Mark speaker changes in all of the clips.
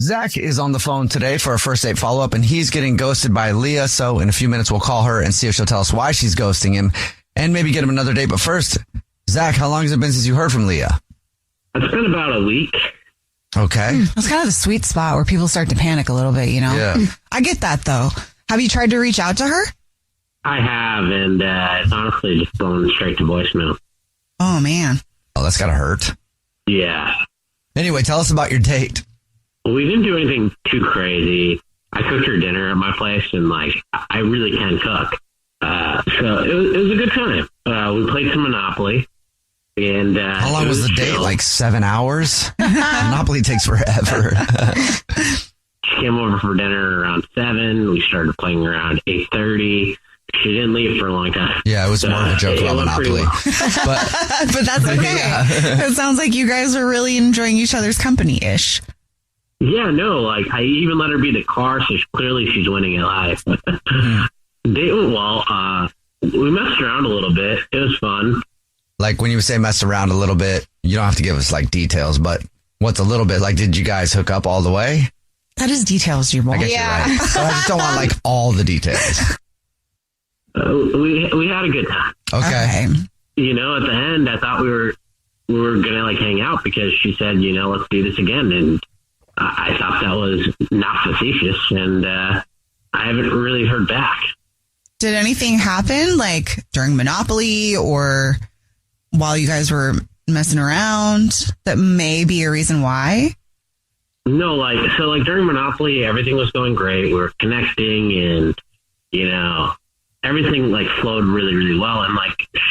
Speaker 1: Zach is on the phone today for a first date follow-up, and he's getting ghosted by Leah. So in a few minutes, we'll call her and see if she'll tell us why she's ghosting him and maybe get him another date. But first, Zach, how long has it been since you heard from Leah?
Speaker 2: It's been about a week.
Speaker 1: Okay.
Speaker 3: That's kind of the sweet spot where people start to panic a little bit, you know?
Speaker 1: Yeah.
Speaker 3: I get that, though. Have you tried to reach out to her?
Speaker 2: I have, and it's honestly just going straight to voicemail.
Speaker 3: Oh, man.
Speaker 1: Oh, that's got to hurt.
Speaker 2: Yeah.
Speaker 1: Anyway, tell us about your date.
Speaker 2: We didn't do anything too crazy. I cooked her dinner at my place, and, I really can cook. So it was a good time. We played some Monopoly. And
Speaker 1: how long was the date? Like 7 hours? Monopoly takes forever.
Speaker 2: She came over for dinner around 7. We started playing around 8:30. She didn't leave for a long time.
Speaker 1: Yeah, it was more of a joke about Monopoly.
Speaker 2: Well.
Speaker 3: But that's okay. Yeah. It sounds like you guys are really enjoying each other's company-ish.
Speaker 2: Yeah, no, I even let her be the car, so clearly she's winning at life. Date went well. We messed around a little bit. It was fun.
Speaker 1: Like when you say mess around a little bit, you don't have to give us details, but what's a little bit? Like, did you guys hook up all the way?
Speaker 3: That is details, Jubal.
Speaker 1: I guess you're right. So I just don't want all the details.
Speaker 2: We had a good time.
Speaker 1: Okay.
Speaker 2: At the end, I thought we were gonna hang out because she said, let's do this again, and I thought that was not facetious, and I haven't really heard back.
Speaker 3: Did anything happen during Monopoly or while you guys were messing around that may be a reason why?
Speaker 2: No, during Monopoly, everything was going great. We were connecting, and everything flowed really, really well. And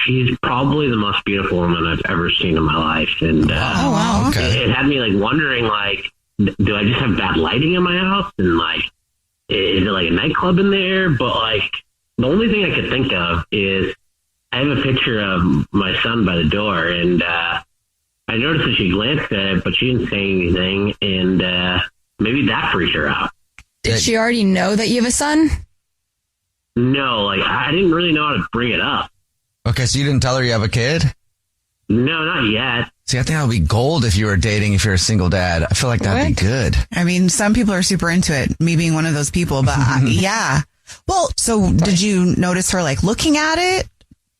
Speaker 2: she's probably the most beautiful woman I've ever seen in my life. And
Speaker 3: oh wow,
Speaker 1: okay.
Speaker 2: It had me wondering do I just have bad lighting in my house? And is it a nightclub in there? But the only thing I could think of is I have a picture of my son by the door, and I noticed that she glanced at it, but she didn't say anything, and maybe that freaked her out.
Speaker 4: Did she already know that you have a son?
Speaker 2: No, I didn't really know how to bring it up.
Speaker 1: Okay, so you didn't tell her you have a kid?
Speaker 2: No, not yet.
Speaker 1: See, I think that would be gold if you were dating, if you're a single dad. I feel like that'd be good.
Speaker 3: I mean, some people are super into it, me being one of those people, but yeah. Well, so did you notice her looking at it?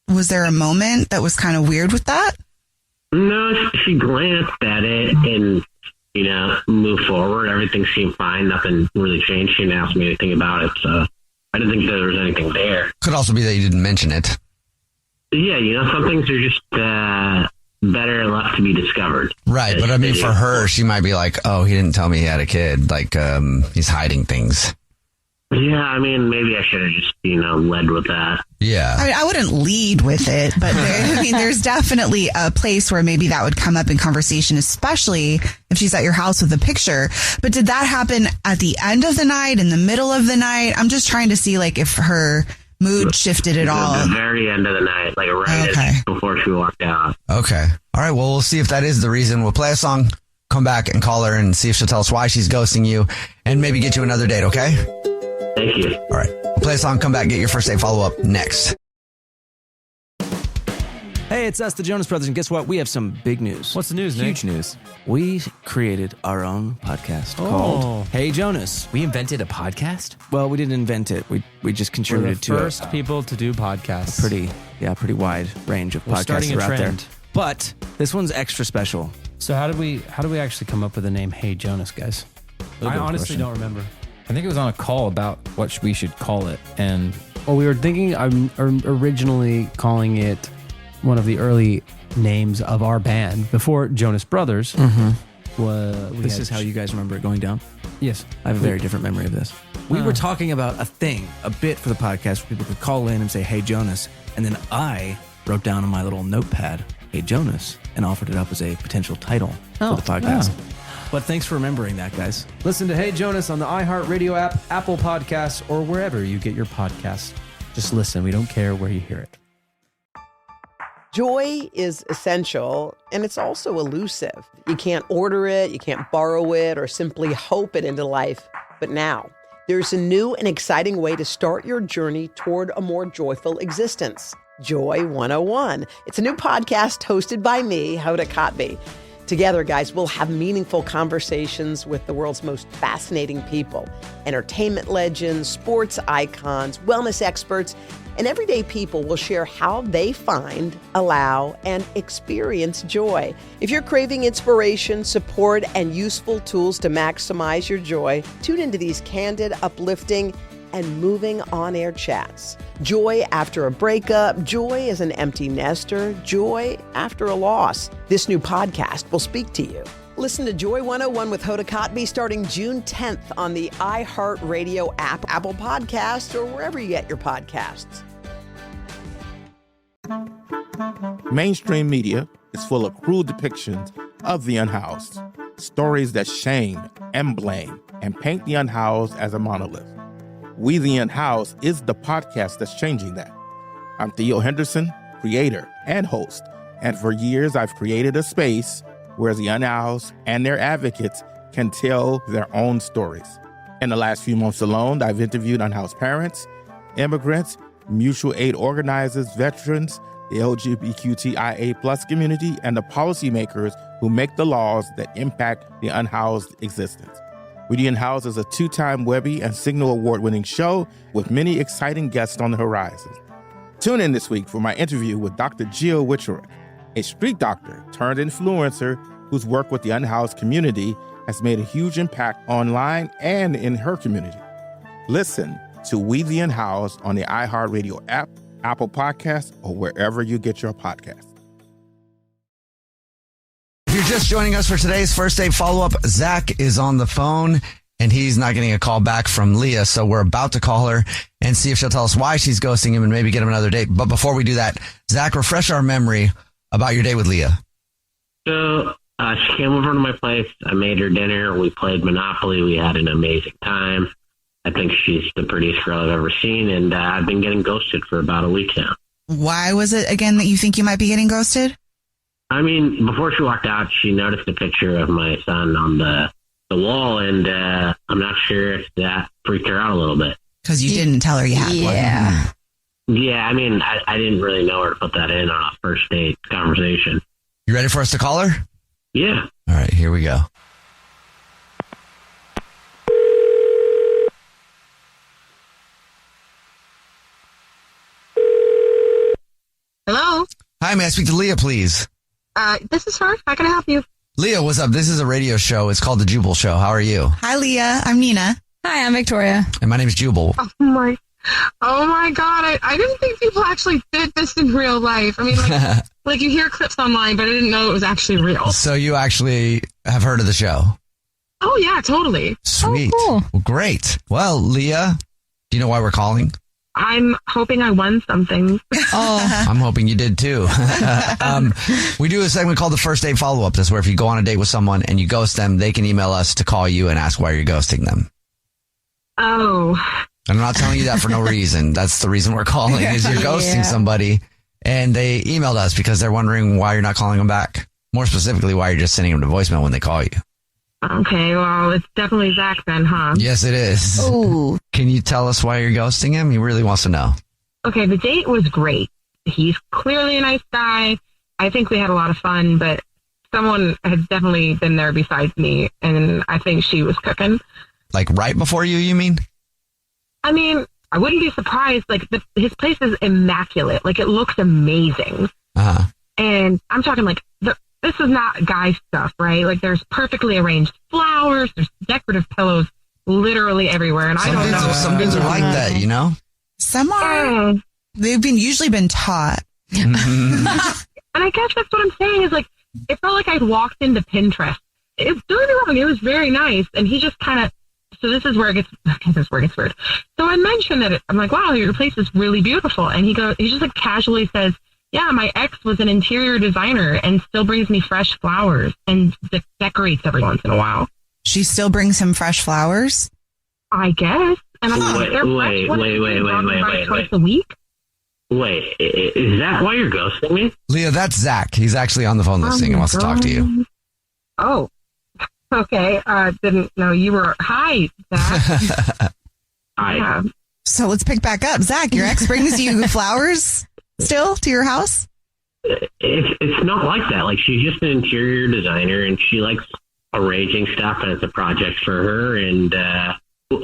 Speaker 3: Was there a moment that was kind of weird with that?
Speaker 2: No, she glanced at it and, moved forward. Everything seemed fine. Nothing really changed. She didn't ask me anything about it, so I didn't think there was anything there.
Speaker 1: Could also be that you didn't mention it.
Speaker 2: Yeah, some things are just better left to be discovered.
Speaker 1: Right, but I mean, for her, she might be like, oh, he didn't tell me he had a kid. He's hiding things.
Speaker 2: Yeah, I mean, maybe I should have just, led with that.
Speaker 1: Yeah.
Speaker 3: I mean, I wouldn't lead with it, but there's definitely a place where maybe that would come up in conversation, especially if she's at your house with a picture. But did that happen at the end of the night, in the middle of the night? I'm just trying to see, if her mood shifted at all.
Speaker 2: At the very end of the night, before she walked out.
Speaker 1: Okay. All right, well, we'll see if that is the reason. We'll play a song, come back and call her and see if she'll tell us why she's ghosting you and maybe get you another date, okay?
Speaker 2: Thank you.
Speaker 1: All right. We'll play a song, come back, get your first date follow-up next.
Speaker 5: Hey, it's us, the Jonas Brothers, and guess what? We have some big news.
Speaker 6: What's the news, Nick?
Speaker 5: Huge news. We created our own podcast called Hey Jonas.
Speaker 6: We invented a podcast?
Speaker 5: Well, we didn't invent it. We just contributed to
Speaker 6: We're the first people to do podcasts.
Speaker 5: Pretty wide range of podcasts that are out there. But this one's extra special.
Speaker 6: So how did we actually come up with the name Hey Jonas, guys? I honestly don't remember.
Speaker 7: I think it was on a call about what we should call it. And
Speaker 6: we were thinking originally calling it one of the early names of our band before Jonas Brothers.
Speaker 5: This is how you guys remember it going down?
Speaker 6: Yes.
Speaker 5: I have a very different memory of this. We were talking about a bit for the podcast where people could call in and say, Hey Jonas. And then I wrote down on my little notepad, Hey Jonas, and offered it up as a potential title for the podcast. But thanks for remembering that, guys.
Speaker 6: Listen to Hey Jonas on the iHeartRadio app, Apple Podcasts, or wherever you get your podcasts. Just listen. We don't care where you hear it.
Speaker 8: Joy is essential, and it's also elusive. You can't order it, you can't borrow it, or simply hope it into life. But now, there's a new and exciting way to start your journey toward a more joyful existence. Joy 101. It's a new podcast hosted by me, Hoda Kotb. Together, guys, we'll have meaningful conversations with the world's most fascinating people, entertainment legends, sports icons, wellness experts, and everyday people will share how they find, allow, and experience joy. If you're craving inspiration, support, and useful tools to maximize your joy, tune into these candid, uplifting, and moving on-air chats. Joy after a breakup, joy as an empty nester, joy after a loss. This new podcast will speak to you. Listen to Joy 101 with Hoda Kotb starting June 10th on the iHeartRadio app, Apple Podcasts, or wherever you get your podcasts.
Speaker 9: Mainstream media is full of cruel depictions of the unhoused, stories that shame and blame and paint the unhoused as a monolith. We the Unhoused is the podcast that's changing that. I'm Theo Henderson, creator and host, and for years I've created a space where the unhoused and their advocates can tell their own stories. In the last few months alone, I've interviewed unhoused parents, immigrants, mutual aid organizers, veterans, the LGBTQIA+ community, and the policymakers who make the laws that impact the unhoused existence. We the Unhoused is a 2-time Webby and Signal Award-winning show with many exciting guests on the horizon. Tune in this week for my interview with Dr. Jill Wicherick, a street doctor turned influencer whose work with the unhoused community has made a huge impact online and in her community. Listen to We the Unhoused on the iHeartRadio app, Apple Podcasts, or wherever you get your podcasts.
Speaker 1: If you're just joining us for today's first date follow-up, Zach is on the phone and he's not getting a call back from Leah. So we're about to call her and see if she'll tell us why she's ghosting him and maybe get him another date. But before we do that, Zach, refresh our memory about your date with Leah.
Speaker 2: So she came over to my place. I made her dinner. We played Monopoly. We had an amazing time. I think she's the prettiest girl I've ever seen. And I've been getting ghosted for about a week now.
Speaker 3: Why was it, again, that you think you might be getting ghosted?
Speaker 2: I mean, before she walked out, she noticed a picture of my son on the wall, and I'm not sure if that freaked her out a little bit.
Speaker 3: Because you didn't tell her you had one.
Speaker 2: Yeah, I mean, I didn't really know where to put that in on a first date conversation.
Speaker 1: You ready for us to call her?
Speaker 2: Yeah.
Speaker 1: All right, here we go.
Speaker 10: Hello?
Speaker 1: Hi, may I speak to Leah, please?
Speaker 10: This is her. How can I help you?
Speaker 1: Leah, what's up? This is a radio show. It's called The Jubal Show. How are you?
Speaker 3: Hi, Leah. I'm Nina.
Speaker 4: Hi, I'm Victoria.
Speaker 1: And my name is Jubal.
Speaker 10: Oh my God. I didn't think people actually did this in real life. I mean, like you hear clips online, but I didn't know it was actually real.
Speaker 1: So you actually have heard of the show?
Speaker 10: Oh, yeah, totally.
Speaker 1: Sweet.
Speaker 4: Oh, cool.
Speaker 1: Well, great. Well, Leah, do you know why we're calling?
Speaker 10: I'm hoping I won something.
Speaker 4: Oh,
Speaker 1: I'm hoping you did too. We do a segment called the first date follow-up. That's where if you go on a date with someone and you ghost them, they can email us to call you and ask why you're ghosting them.
Speaker 10: Oh.
Speaker 1: And I'm not telling you that for no reason. That's the reason we're calling is you're ghosting somebody and they emailed us because they're wondering why you're not calling them back. More specifically, why you're just sending them to voicemail when they call you.
Speaker 10: Okay, well, it's definitely Zach then, huh?
Speaker 1: Yes, it is.
Speaker 3: Ooh.
Speaker 1: Can you tell us why you're ghosting him? He really wants to know.
Speaker 10: Okay, the date was great. He's clearly a nice guy. I think we had a lot of fun, but someone had definitely been there besides me, and I think she was cooking.
Speaker 1: Like right before you mean?
Speaker 10: I mean, I wouldn't be surprised. Like, his place is immaculate. Like, it looks amazing.
Speaker 1: Uh-huh.
Speaker 10: And I'm talking like, this is not guy stuff, right? Like, there's perfectly arranged flowers, there's decorative pillows literally everywhere, and I don't know.
Speaker 1: Some dudes are like that, you know?
Speaker 3: Some are. They've usually been taught.
Speaker 10: And I guess that's what I'm saying is, like, it felt like I'd walked into Pinterest. Don't get me wrong, it was very nice, and he just kind of, so this is where it gets weird. So I mentioned that I'm like, wow, your place is really beautiful, and he just like casually says, yeah, my ex was an interior designer and still brings me fresh flowers and decorates every once in a while.
Speaker 3: She still brings him fresh flowers?
Speaker 10: I guess. And I'm
Speaker 2: Wait.
Speaker 10: Twice a week?
Speaker 2: Wait, is that why you're ghosting me?
Speaker 1: Leah, that's Zach. He's actually on the phone listening and wants to talk to you.
Speaker 10: Oh, okay. Didn't know you were. Hi, Zach.
Speaker 2: Hi.
Speaker 10: Yeah.
Speaker 3: So let's pick back up. Zach, your ex brings you flowers still to your house?
Speaker 2: it's not like that. Like, she's just an interior designer, and she likes arranging stuff, and it's a project for her. And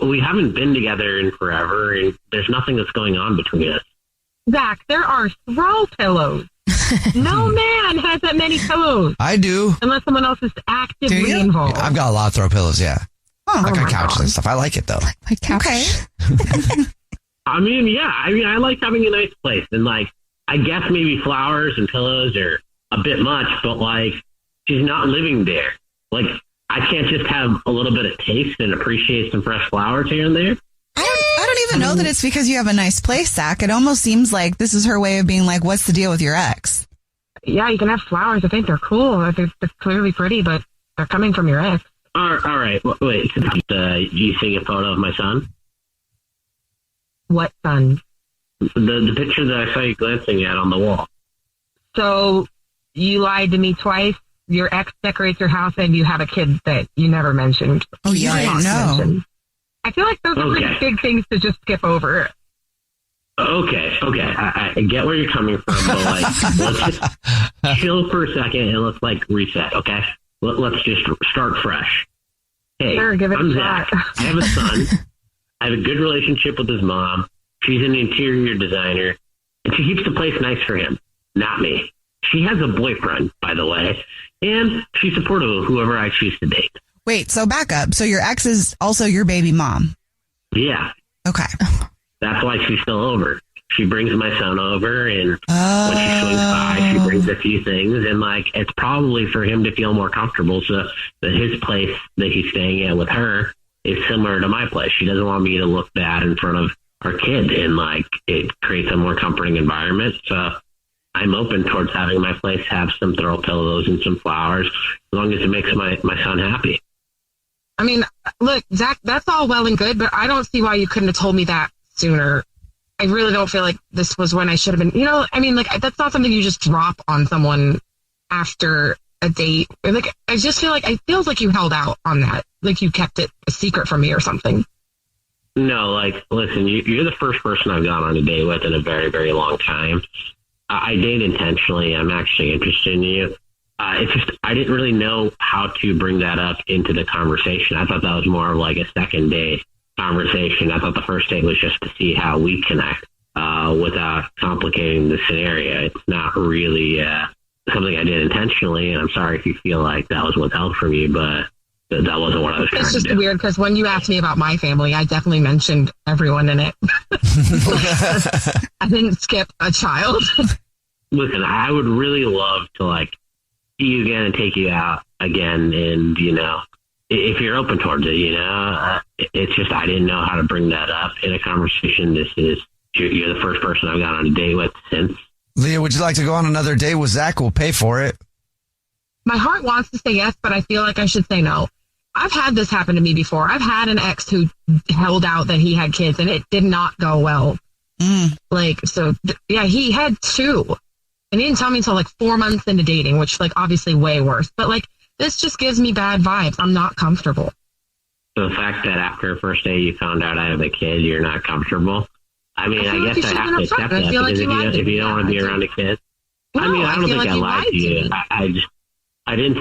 Speaker 2: we haven't been together in forever, and there's nothing that's going on between us.
Speaker 10: Zach, there are throw pillows. No man has that many pillows.
Speaker 1: I do.
Speaker 10: Unless someone else is actively involved.
Speaker 1: I've got a lot of throw pillows, yeah. Like on
Speaker 10: my
Speaker 1: couches
Speaker 10: God.
Speaker 1: and stuff. I like it, though.
Speaker 4: My couch.
Speaker 3: Okay.
Speaker 2: I like having a nice place. And, like, I guess maybe flowers and pillows are a bit much, but, like, she's not living there. Like, I can't just have a little bit of taste and appreciate some fresh flowers here and there.
Speaker 3: I don't even know that it's because you have a nice place, Zach. It almost seems like this is her way of being like, what's the deal with your ex?
Speaker 10: Yeah, you can have flowers. I think they're cool. I think they're clearly pretty, but they're coming from your ex.
Speaker 2: All right. Wait. You seeing a photo of my son?
Speaker 10: What son?
Speaker 2: The picture that I saw you glancing at on the wall.
Speaker 10: So you lied to me twice. Your ex decorates your house, and you have a kid that you never mentioned.
Speaker 3: Oh, yeah, I didn't know.
Speaker 10: Mentioned. I feel like those are pretty big things to just skip over.
Speaker 2: Okay. I get where you're coming from, but, like, let's just chill for a second and let's, like, reset, okay? Let's just start fresh. Hey,
Speaker 10: Sure, give it
Speaker 2: I'm
Speaker 10: a
Speaker 2: Zach.
Speaker 10: shot.
Speaker 2: I have a son. I have a good relationship with his mom. She's an interior designer, and she keeps the place nice for him, not me. She has a boyfriend, by the way, and she's supportive of whoever I choose to date.
Speaker 3: Wait, so back up. So your ex is also your baby mom.
Speaker 2: Yeah.
Speaker 3: Okay.
Speaker 2: That's why she's still over. She brings my son over, and when she swings by, she brings a few things, and, like, it's probably for him to feel more comfortable so that his place that he's staying at with her is similar to my place. She doesn't want me to look bad in front of our kid, and, like, it creates a more comforting environment. So I'm open towards having my place have some throw pillows and some flowers, as long as it makes my son happy.
Speaker 10: I mean, look, Zach, that's all well and good, but I don't see why you couldn't have told me that sooner. I really don't feel like this was when I should have been, that's not something you just drop on someone after a date. Like, I just feel like, it feels like you held out on that. Like you kept it a secret from me or something.
Speaker 2: No, like, listen, you're the first person I've gone on a date with in a very, very long time. I date intentionally. I'm actually interested in you. It's just, I didn't really know how to bring that up into the conversation. I thought that was more of like a second date conversation. I thought the first date was just to see how we connect without complicating the scenario. It's not really something I did intentionally, and I'm sorry if you feel like that was withheld from you, but that wasn't what I was trying to do.
Speaker 10: It's just weird because when you asked me about my family, I definitely mentioned everyone in it. I didn't skip a child.
Speaker 2: Listen, I would really love to, like, see you again and take you out again, and, if you're open towards it, it's just I didn't know how to bring that up in a conversation. You're the first person I've gone on a date with since.
Speaker 1: Leah, would you like to go on another date with Zach? We'll pay for it.
Speaker 10: My heart wants to say yes, but I feel like I should say no. I've had this happen to me before. I've had an ex who held out that he had kids, and it did not go well. He had 2. And he didn't tell me until like 4 months into dating, which, like, obviously way worse. But, like, this just gives me bad vibes. I'm not comfortable.
Speaker 2: So the fact that after a first date you found out I have a kid, you're not comfortable. I mean, I guess I have to accept that, because if you don't want to be around a kid.
Speaker 10: No,
Speaker 2: I don't think I lied to you. I didn't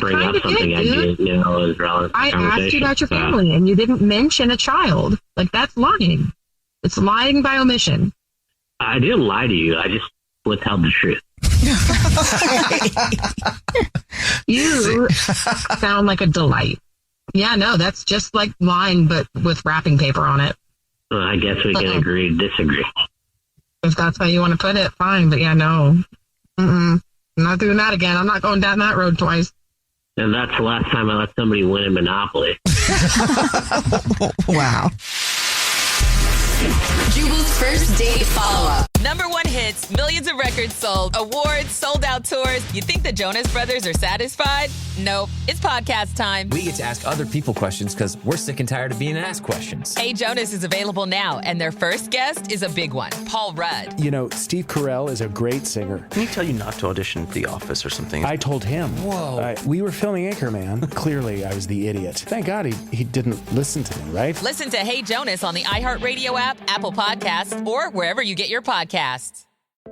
Speaker 2: bring up something I didn't know was relevant to the conversation.
Speaker 10: I asked you about your family, and you didn't mention a child. Like, that's lying. It's lying by omission.
Speaker 2: I didn't lie to you. I just withheld the truth.
Speaker 10: You sound like a delight. Yeah, no, that's just like lying, but with wrapping paper on it.
Speaker 2: Well, I guess we can agree to disagree.
Speaker 10: If that's how you want to put it, fine. But yeah, no. I'm not doing that again. I'm not going down that road twice.
Speaker 2: And that's the last time I let somebody win in Monopoly.
Speaker 3: Wow.
Speaker 11: Jubal's first date follow-up.
Speaker 12: #1 hits, millions of records sold, awards, sold-out tours. You think the Jonas Brothers are satisfied? Nope. It's podcast time.
Speaker 7: We get to ask other people questions because we're sick and tired of being asked questions.
Speaker 12: Hey Jonas is available now, and their first guest is a big one, Paul Rudd.
Speaker 13: Steve Carell is a great singer.
Speaker 14: Can he tell you not to audition for The Office or something?
Speaker 13: I told him.
Speaker 7: Whoa.
Speaker 13: We were filming Anchorman. Clearly, I was the idiot. Thank God he didn't listen to me, right?
Speaker 12: Listen to Hey Jonas on the iHeartRadio app, Apple Podcasts, or wherever you get your podcasts.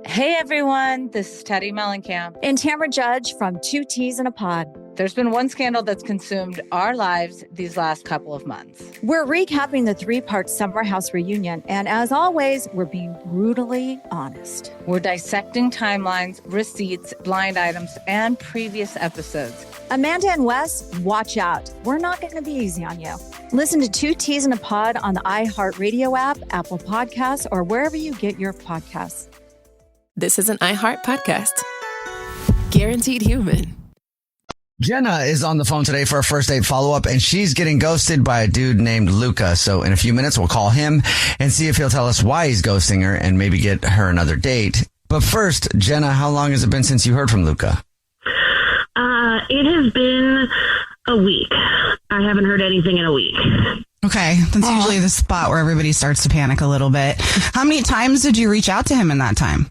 Speaker 15: Hey everyone, this is Teddy Mellencamp and Tamara Judge from Two Teas in a Pod. There's been one scandal that's consumed our lives these last couple of months.
Speaker 16: We're recapping the 3-part Summer House reunion, and as always, we're being brutally honest.
Speaker 15: We're dissecting timelines, receipts, blind items, and previous episodes.
Speaker 16: Amanda and Wes, watch out. We're not going to be easy on you. Listen to Two Teas in a Pod on the iHeartRadio app, Apple Podcasts, or wherever you get your podcasts.
Speaker 17: This is an iHeart podcast. Guaranteed human.
Speaker 1: Jenna is on the phone today for a first date follow-up, and she's getting ghosted by a dude named Luca. So in a few minutes, we'll call him and see if he'll tell us why he's ghosting her and maybe get her another date. But first, Jenna, how long has it been since you heard from Luca?
Speaker 10: It has been a week. I haven't heard anything in a week.
Speaker 3: Okay, that's usually the spot where everybody starts to panic a little bit. How many times did you reach out to him in that time?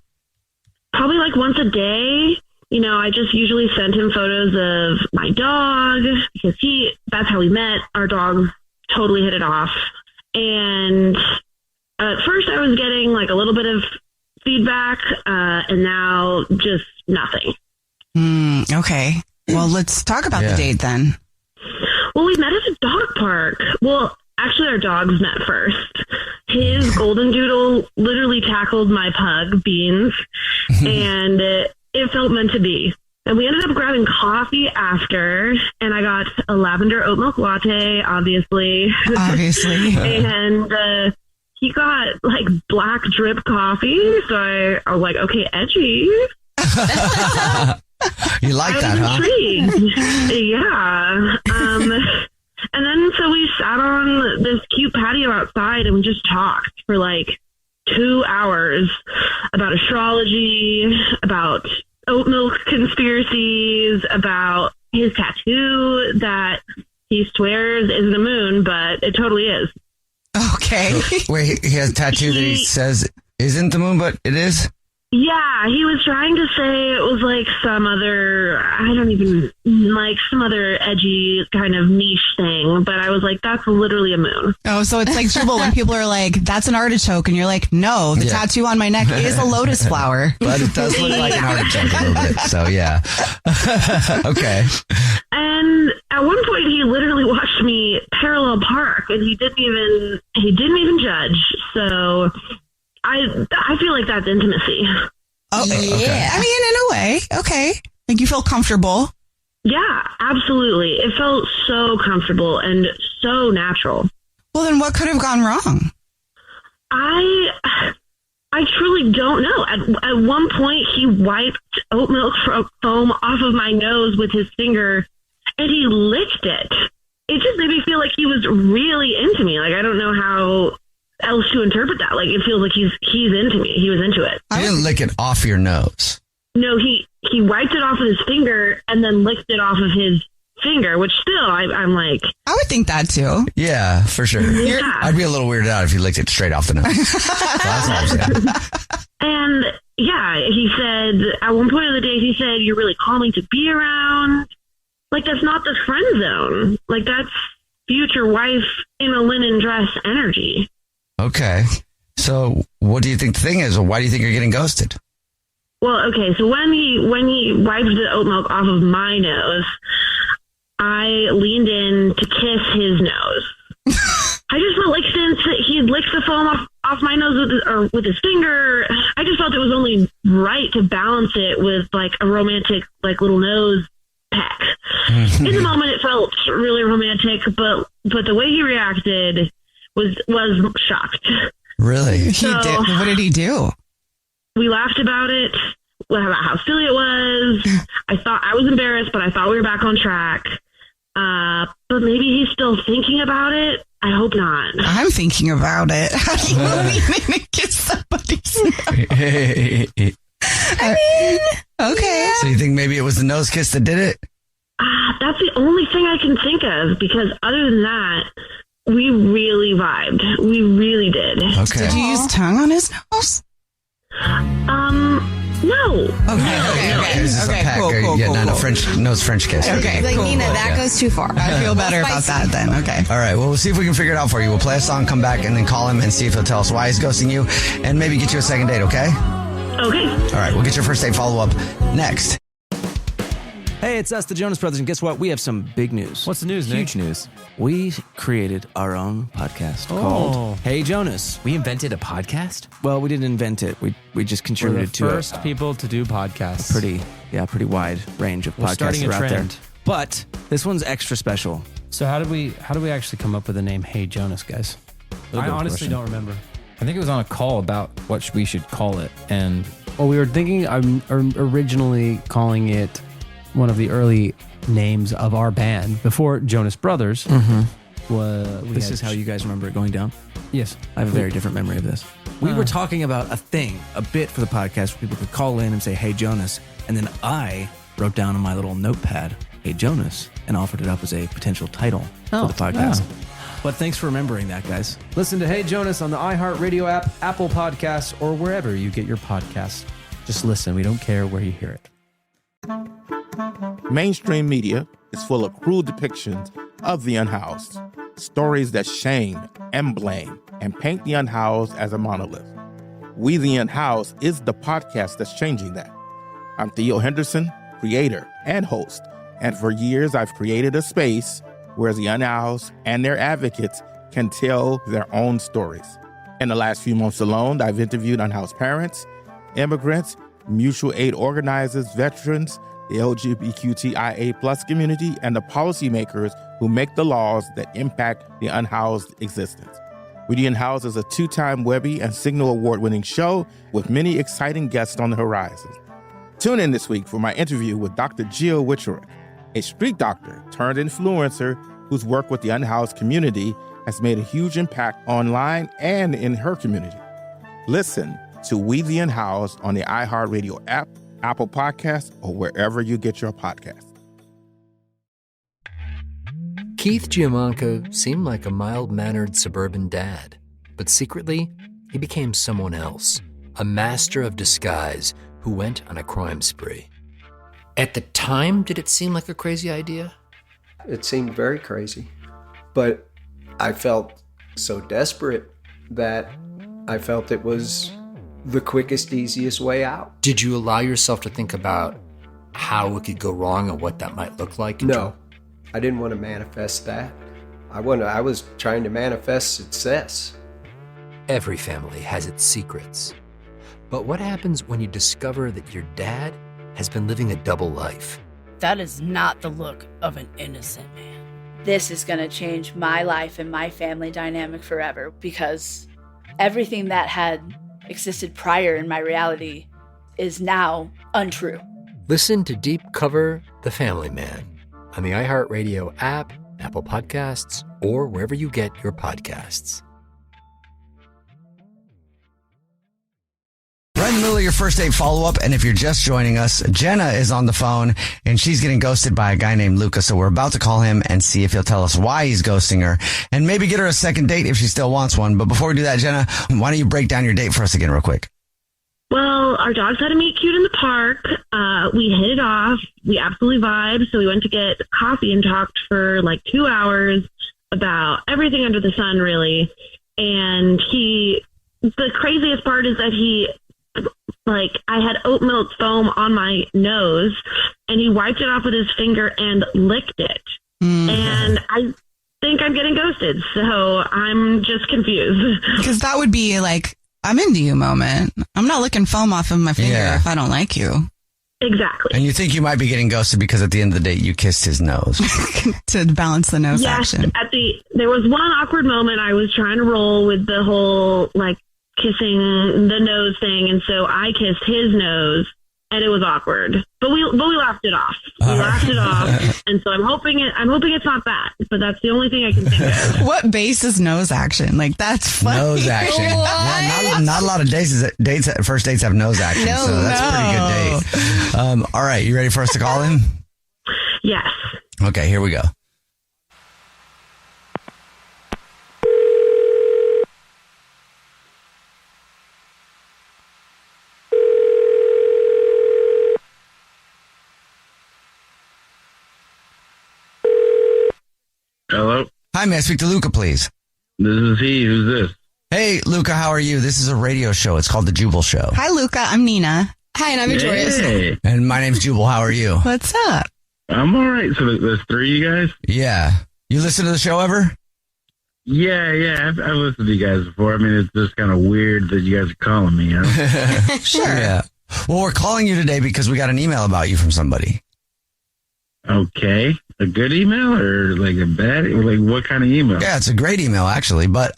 Speaker 10: Probably like once a day. You know, I just usually sent him photos of my dog because that's how we met. Our dog totally hit it off. And at first I was getting like a little bit of feedback, and now just nothing.
Speaker 3: Okay. Well, let's talk about the date then.
Speaker 10: Well, we met at a dog park. Well, actually our dogs met first. His golden doodle literally tackled my pug, Beans, and it felt meant to be. And we ended up grabbing coffee after, and I got a lavender oat milk latte, obviously. And he got like black drip coffee. So I was like, okay, edgy.
Speaker 1: You like that, huh?
Speaker 10: Intrigued. Yeah. And then so we sat on this cute patio outside and we just talked for like 2 hours about astrology, about oat milk conspiracies, about his tattoo that he swears isn't a moon, but it totally is.
Speaker 3: Okay.
Speaker 1: So, wait, he has a tattoo that he says isn't the moon, but it is?
Speaker 10: Yeah, he was trying to say it was like some other edgy kind of niche thing, but I was like, that's literally a moon.
Speaker 3: Oh, so it's like Jubal when people are like, that's an artichoke, and you're like, no, the tattoo on my neck is a lotus flower.
Speaker 1: But it does look like an artichoke a little bit, so yeah. Okay.
Speaker 10: And at one point he literally watched me parallel park, and he didn't even judge, so I feel like that's intimacy.
Speaker 3: Oh, yeah. I mean, in a way. Okay. Like you feel comfortable.
Speaker 10: Yeah, absolutely. It felt so comfortable and so natural.
Speaker 3: Well, then what could have gone wrong?
Speaker 10: I truly don't know. At one point, he wiped oat milk foam off of my nose with his finger, and he licked it. It just made me feel like he was really into me. Like, I don't know how else to interpret that. Like, it feels like he's into me. He was into it.
Speaker 1: He didn't lick it off your nose.
Speaker 10: No, he wiped it off with his finger and then licked it off of his finger, which still I'm like,
Speaker 3: I would think that too.
Speaker 1: Yeah, for sure.
Speaker 10: Yeah.
Speaker 1: I'd be a little weirded out if you licked it straight off the nose. So that's all I'm saying.
Speaker 10: And yeah, he said at one point of the day, he said, "You're really calming to be around." Like, that's not the friend zone. Like, that's future wife in a linen dress energy.
Speaker 1: Okay. So what do you think the thing is? Or why do you think you're getting ghosted?
Speaker 10: Well, okay. So when he wiped the oat milk off of my nose, I leaned in to kiss his nose. I just felt like since he had licked the foam off my nose with his finger, I just felt it was only right to balance it with like a romantic, like, little nose peck. In the moment, it felt really romantic, but the way he reacted was shocked.
Speaker 1: Really?
Speaker 3: What did he do?
Speaker 10: We laughed about it, about how silly it was. I thought I was embarrassed, but I thought we were back on track. But maybe he's still thinking about it. I hope not.
Speaker 3: I'm thinking about it. How do you even kiss somebody's nose? I mean, okay.
Speaker 1: So you think maybe it was the nose kiss that did it?
Speaker 10: That's the only thing I can think of, because other than that, we really vibed. We really did.
Speaker 1: Okay.
Speaker 3: Did you use tongue on his nose?
Speaker 10: No.
Speaker 3: Okay, cool.
Speaker 1: Yeah, not a French kiss.
Speaker 3: Okay,
Speaker 16: Like,
Speaker 3: cool.
Speaker 16: Nina, that goes too far.
Speaker 3: I feel better about that then. Okay.
Speaker 1: All right. Well, we'll see if we can figure it out for you. We'll play a song, come back, and then call him and see if he'll tell us why he's ghosting you, and maybe get you a second date. Okay?
Speaker 2: Okay.
Speaker 1: All right, we'll get your first date follow-up next.
Speaker 5: Hey, it's us, the Jonas Brothers, and guess what? We have some big news.
Speaker 6: What's the news, Nick?
Speaker 5: Huge news. We created our own podcast called Hey Jonas.
Speaker 7: We invented a podcast?
Speaker 5: Well, we didn't invent it. We just contributed to it.
Speaker 6: We're the first people to do podcasts.
Speaker 5: Pretty wide range of
Speaker 6: We're
Speaker 5: podcasts
Speaker 6: starting a
Speaker 5: out there.
Speaker 6: trend.
Speaker 5: But this one's extra special.
Speaker 6: So how did we actually come up with the name Hey Jonas, guys? I honestly don't remember.
Speaker 7: I think it was on a call about what we should call it. And
Speaker 6: Well, we were thinking originally calling it one of the early names of our band before Jonas Brothers.
Speaker 5: This is how you guys remember it going down?
Speaker 6: Yes.
Speaker 5: I have a very different memory of this. We were talking about a bit for the podcast where people could call in and say, hey, Jonas. And then I wrote down on my little notepad, hey, Jonas, and offered it up as a potential title for the podcast. But thanks for remembering that, guys.
Speaker 6: Listen to Hey Jonas on the iHeartRadio app, Apple Podcasts, or wherever you get your podcasts. Just listen. We don't care where you hear it.
Speaker 9: Mainstream media is full of cruel depictions of the unhoused, stories that shame and blame and paint the unhoused as a monolith. We the Unhoused is the podcast that's changing that. I'm Theo Henderson, creator and host, and for years I've created a space where the unhoused and their advocates can tell their own stories. In the last few months alone, I've interviewed unhoused parents, immigrants, mutual aid organizers, veterans, the LGBTQIA+ community, and the policymakers who make the laws that impact the unhoused existence. We the Unhoused is a 2-time Webby and Signal Award-winning show with many exciting guests on the horizon. Tune in this week for my interview with Dr. Jill Wicherick, a street doctor turned influencer whose work with the unhoused community has made a huge impact online and in her community. Listen to We the Unhoused on the iHeartRadio app, Apple Podcasts, or wherever you get your podcasts.
Speaker 18: Keith Giamanco seemed like a mild-mannered suburban dad, but secretly, he became someone else, a master of disguise who went on a crime spree. At the time, did it seem like a crazy idea?
Speaker 19: It seemed very crazy, but I felt so desperate that I felt it was the quickest, easiest way out.
Speaker 18: Did you allow yourself to think about how it could go wrong and what that might look like?
Speaker 19: No, I didn't want to manifest that. I was trying to manifest success.
Speaker 18: Every family has its secrets. But what happens when you discover that your dad has been living a double life?
Speaker 20: That is not the look of an innocent man. This is going to change my life and my family dynamic forever, because everything that had existed prior in my reality is now untrue.
Speaker 18: Listen to Deep Cover The Family Man on the iHeartRadio app, Apple Podcasts, or wherever you get your podcasts.
Speaker 1: Right in the middle of your first date follow-up, and if you're just joining us, Jenna is on the phone, and she's getting ghosted by a guy named Luca, so we're about to call him and see if he'll tell us why he's ghosting her, and maybe get her a second date if she still wants one. But before we do that, Jenna, why don't you break down your date for us again real quick?
Speaker 10: Well, our dogs had to meet cute in the park. We hit it off. We absolutely vibed. So we went to get coffee and talked for like 2 hours about everything under the sun, really. And the craziest part is that I had oat milk foam on my nose, and he wiped it off with his finger and licked it. And I think I'm getting ghosted, so I'm just confused.
Speaker 3: Because that would be like, I'm into you moment. I'm not licking foam off of my finger if I don't like you.
Speaker 10: Exactly.
Speaker 1: And you think you might be getting ghosted because at the end of the date, you kissed his nose.
Speaker 3: To balance the nose action.
Speaker 10: There was one awkward moment. I was trying to roll with the whole, kissing the nose thing, and so I kissed his nose, and it was awkward. But we laughed it off. And so I'm hoping it's not that. But that's the only thing I can think of.
Speaker 3: What base is nose action? That's funny.
Speaker 1: Nose action. Yeah, not a lot of first dates have nose action, so that's a pretty good date. All right, you ready for us to call him?
Speaker 10: Yes.
Speaker 1: Okay, here we go.
Speaker 2: Hello?
Speaker 1: Hi, may I speak to Luca, please?
Speaker 2: This is he. Who's this?
Speaker 1: Hey, Luca, how are you? This is a radio show. It's called The Jubal Show.
Speaker 3: Hi, Luca. I'm Nina.
Speaker 4: Hi, and I'm Victoria.
Speaker 21: Hey.
Speaker 1: And my name's Jubal. How are you?
Speaker 3: What's up?
Speaker 21: I'm all right. So there's three of you guys?
Speaker 1: Yeah. You listen to the show ever?
Speaker 21: Yeah. I've listened to you guys before. I mean, it's just kind of weird that you guys are calling me, you know?
Speaker 3: Sure.
Speaker 1: Yeah. Well, we're calling you today because we got an email about you from somebody.
Speaker 21: Okay. A good email or like a bad? Or like what kind of email?
Speaker 1: Yeah, it's a great email, actually. But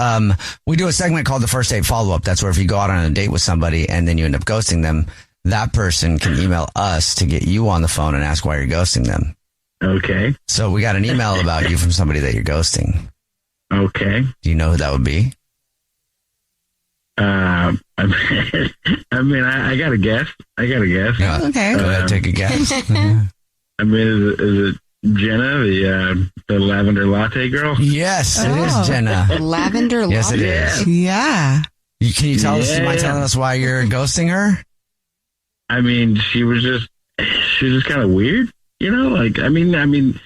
Speaker 1: we do a segment called the First Date Follow-Up. That's where if you go out on a date with somebody and then you end up ghosting them, that person can email us to get you on the phone and ask why you're ghosting them.
Speaker 21: Okay.
Speaker 1: So we got an email about you from somebody that you're ghosting.
Speaker 21: Okay.
Speaker 1: Do you know who that would be?
Speaker 21: I got a guess.
Speaker 1: Yeah.
Speaker 3: Okay.
Speaker 1: Go ahead, take a guess.
Speaker 21: I mean, is it Jenna, the lavender latte girl?
Speaker 1: Yes, it is Jenna.
Speaker 4: Lavender latte?
Speaker 1: Yes, it is.
Speaker 3: Yeah.
Speaker 1: Can you tell us, do you mind telling us why you're ghosting her?
Speaker 21: I mean, she was just kind of weird, you know? Like, I mean,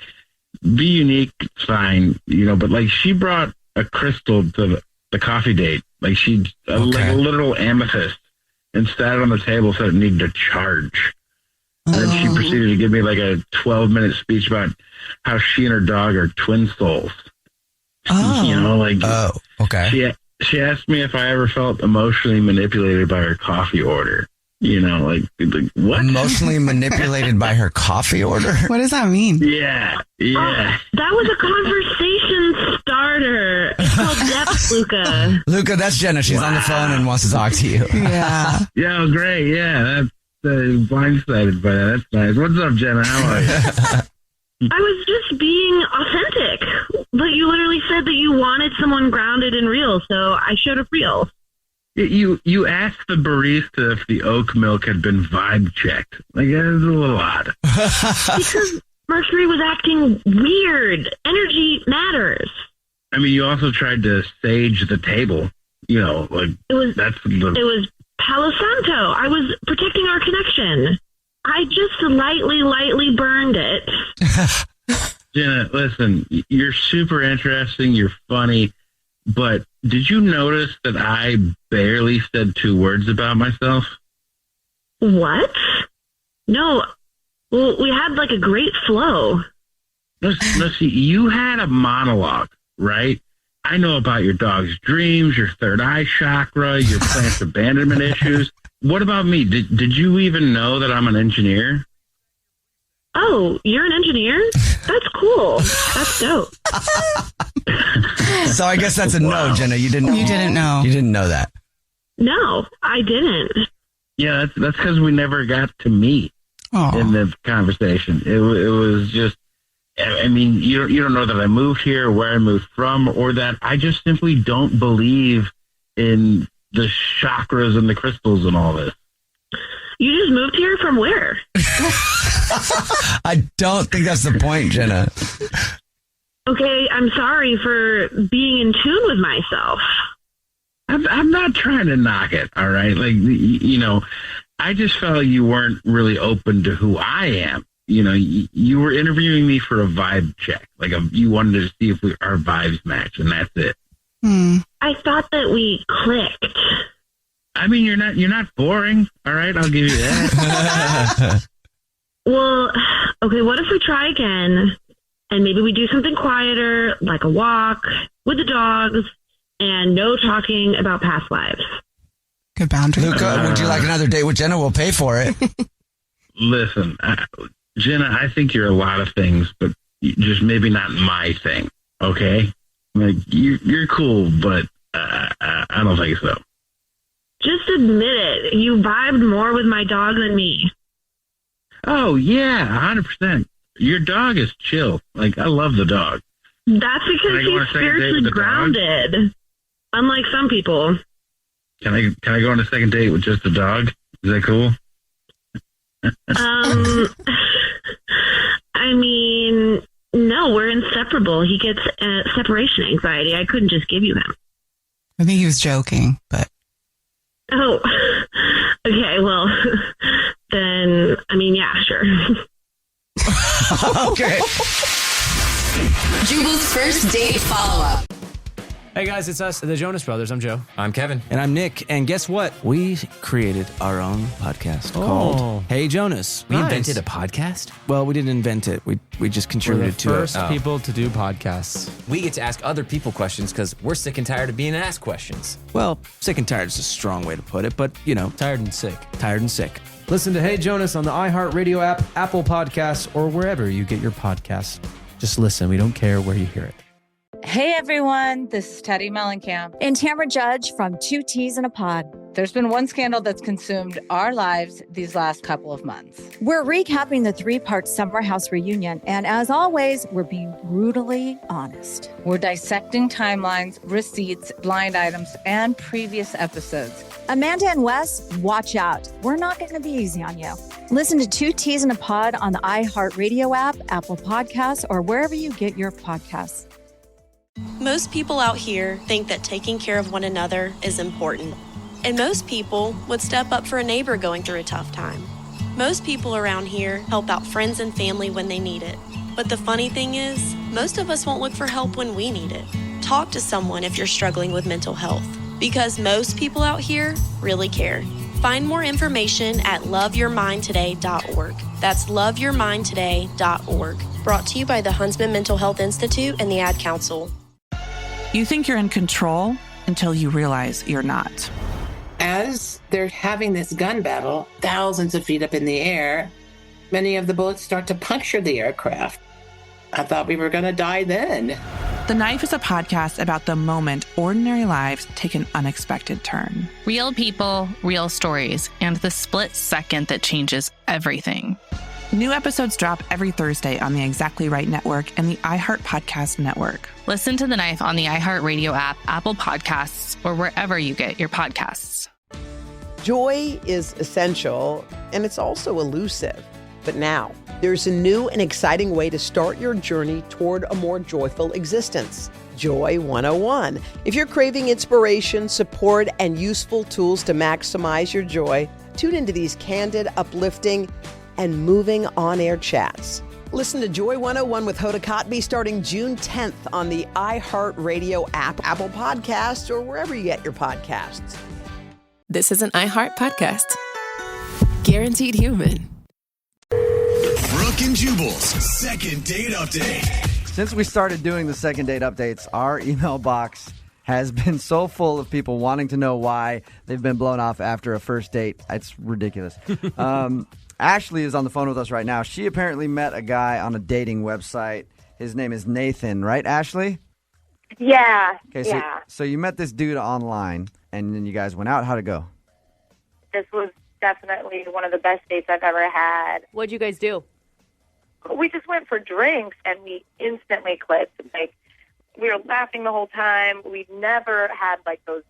Speaker 21: be unique, fine, you know, but like she brought a crystal to the coffee date. Like like a literal amethyst, and sat on the table so it needed to charge. And she proceeded to give me like a 12-minute speech about how she and her dog are twin souls. You know, like,
Speaker 1: okay.
Speaker 21: She asked me if I ever felt emotionally manipulated by her coffee order. You know, like what?
Speaker 1: Emotionally manipulated by her coffee order?
Speaker 3: What does that mean?
Speaker 21: Yeah.
Speaker 10: That was a conversation starter. It's called depth, Luca.
Speaker 1: Luca, that's Jenna. She's on the phone and wants to talk to you.
Speaker 3: Yeah.
Speaker 21: Yeah, great. Yeah, that's blindsided by that. That's nice. What's up, Jenna? How are you?
Speaker 10: I was just being authentic. But you literally said that you wanted someone grounded and real, so I showed up real.
Speaker 21: You asked the barista if the oat milk had been vibe checked. Like, that was a little odd.
Speaker 10: Because Mercury was acting weird. Energy matters.
Speaker 21: I mean, you also tried to sage the table. You know, like,
Speaker 10: it was Palo Santo. I was protecting our connection. I just lightly burned it.
Speaker 21: Jenna, listen, you're super interesting. You're funny. But did you notice that I barely said 2 words about myself?
Speaker 10: What? No. Well, we had like a great flow.
Speaker 21: Let's see. You had a monologue, right? I know about your dog's dreams, your third eye chakra, your plant abandonment issues. What about me? Did you even know that I'm an engineer?
Speaker 10: Oh, you're an engineer? That's cool. That's dope.
Speaker 1: So I guess that's a no, Jenna. You didn't know. You didn't know that.
Speaker 10: No, I didn't.
Speaker 21: Yeah, that's because we never got to meet in the conversation. It was just, I mean, you don't know that I moved here, where I moved from, or that I just simply don't believe in the chakras and the crystals and all this.
Speaker 10: You just moved here from where?
Speaker 1: I don't think that's the point, Jenna.
Speaker 10: Okay, I'm sorry for being in tune with myself.
Speaker 21: I'm not trying to knock it, all right? Like, you know, I just felt you weren't really open to who I am. You know, you were interviewing me for a vibe check. Like, you wanted to see if our vibes match, and that's it.
Speaker 10: I thought that we clicked.
Speaker 21: I mean, you're not boring, all right? I'll give you that.
Speaker 10: Well, okay, what if we try again, and maybe we do something quieter, like a walk with the dogs, and no talking about past lives.
Speaker 3: Good boundary.
Speaker 1: Luca, would you like another date with Jenna? We'll pay for it.
Speaker 21: Listen, Jenna, I think you're a lot of things, but just maybe not my thing, okay? Like, you're cool, but I don't think so.
Speaker 10: Just admit it. You vibed more with my dog than me.
Speaker 21: Oh, yeah, 100%. Your dog is chill. Like, I love the dog.
Speaker 10: That's because he's spiritually grounded. Unlike some people.
Speaker 21: Can I go on a second date with just the dog? Is that cool?
Speaker 10: I mean, no, we're inseparable. He gets separation anxiety. I couldn't just give you him.
Speaker 3: I think he was joking, but...
Speaker 10: Oh, okay, well, then, I mean, yeah, sure.
Speaker 1: Okay.
Speaker 11: Jubal's first date follow-up.
Speaker 5: Hey guys, it's us, the Jonas Brothers. I'm Joe.
Speaker 7: I'm Kevin.
Speaker 5: And I'm Nick. And guess what? We created our own podcast called Hey Jonas.
Speaker 7: We invented a podcast?
Speaker 5: Well, we didn't invent it. We just contributed to it.
Speaker 6: We're the first people to do podcasts.
Speaker 7: We get to ask other people questions because we're sick and tired of being asked questions.
Speaker 5: Well, sick and tired is a strong way to put it, but, you know.
Speaker 6: Tired and sick.
Speaker 5: Tired and sick.
Speaker 6: Listen to Hey Jonas on the iHeartRadio app, Apple Podcasts, or wherever you get your podcasts. Just listen. We don't care where you hear it.
Speaker 15: Hey everyone, this is Teddy Mellencamp.
Speaker 16: And Tamara Judge from Two Teas in a Pod.
Speaker 15: There's been one scandal that's consumed our lives these last couple of months.
Speaker 16: We're recapping the 3-part Summer House reunion, and as always, we're being brutally honest.
Speaker 15: We're dissecting timelines, receipts, blind items, and previous episodes.
Speaker 16: Amanda and Wes, watch out. We're not going to be easy on you. Listen to Two Teas in a Pod on the iHeartRadio app, Apple Podcasts, or wherever you get your podcasts.
Speaker 8: Most people out here think that taking care of one another is important. And most people would step up for a neighbor going through a tough time. Most people around here help out friends and family when they need it. But the funny thing is, most of us won't look for help when we need it. Talk to someone if you're struggling with mental health, because most people out here really care. Find more information at loveyourmindtoday.org. That's loveyourmindtoday.org. Brought to you by the Huntsman Mental Health Institute and the Ad Council.
Speaker 22: You think you're in control until you realize you're not.
Speaker 23: As they're having this gun battle, thousands of feet up in the air, many of the bullets start to puncture the aircraft. I thought we were going to die then.
Speaker 22: The Knife is a podcast about the moment ordinary lives take an unexpected turn.
Speaker 24: Real people, real stories, and the split second that changes everything.
Speaker 22: New episodes drop every Thursday on the Exactly Right Network and the iHeart Podcast Network.
Speaker 24: Listen to The Knife on the iHeartRadio app, Apple Podcasts, or wherever you get your podcasts.
Speaker 25: Joy is essential, and it's also elusive. But now, there's a new and exciting way to start your journey toward a more joyful existence. Joy 101. If you're craving inspiration, support, and useful tools to maximize your joy, tune into these candid, uplifting, and moving on-air chats. Listen to Joy 101 with Hoda Kotb starting June 10th on the iHeartRadio app, Apple Podcasts, or wherever you get your podcasts.
Speaker 17: This is an iHeart podcast. Guaranteed human.
Speaker 26: Brooke and Jubal's second date update.
Speaker 1: Since we started doing the second date updates, our email box has been so full of people wanting to know why they've been blown off after a first date. It's ridiculous. Ashley is on the phone with us right now. She apparently met a guy on a dating website. His name is Nathan, right, Ashley?
Speaker 27: Yeah.
Speaker 1: Okay, so you met this dude online, and then you guys went out. How'd it go?
Speaker 27: This was definitely one of the best dates I've ever had.
Speaker 28: What'd you guys do?
Speaker 27: We just went for drinks, and we instantly clicked. Like, we were laughing the whole time. We never had, like, those,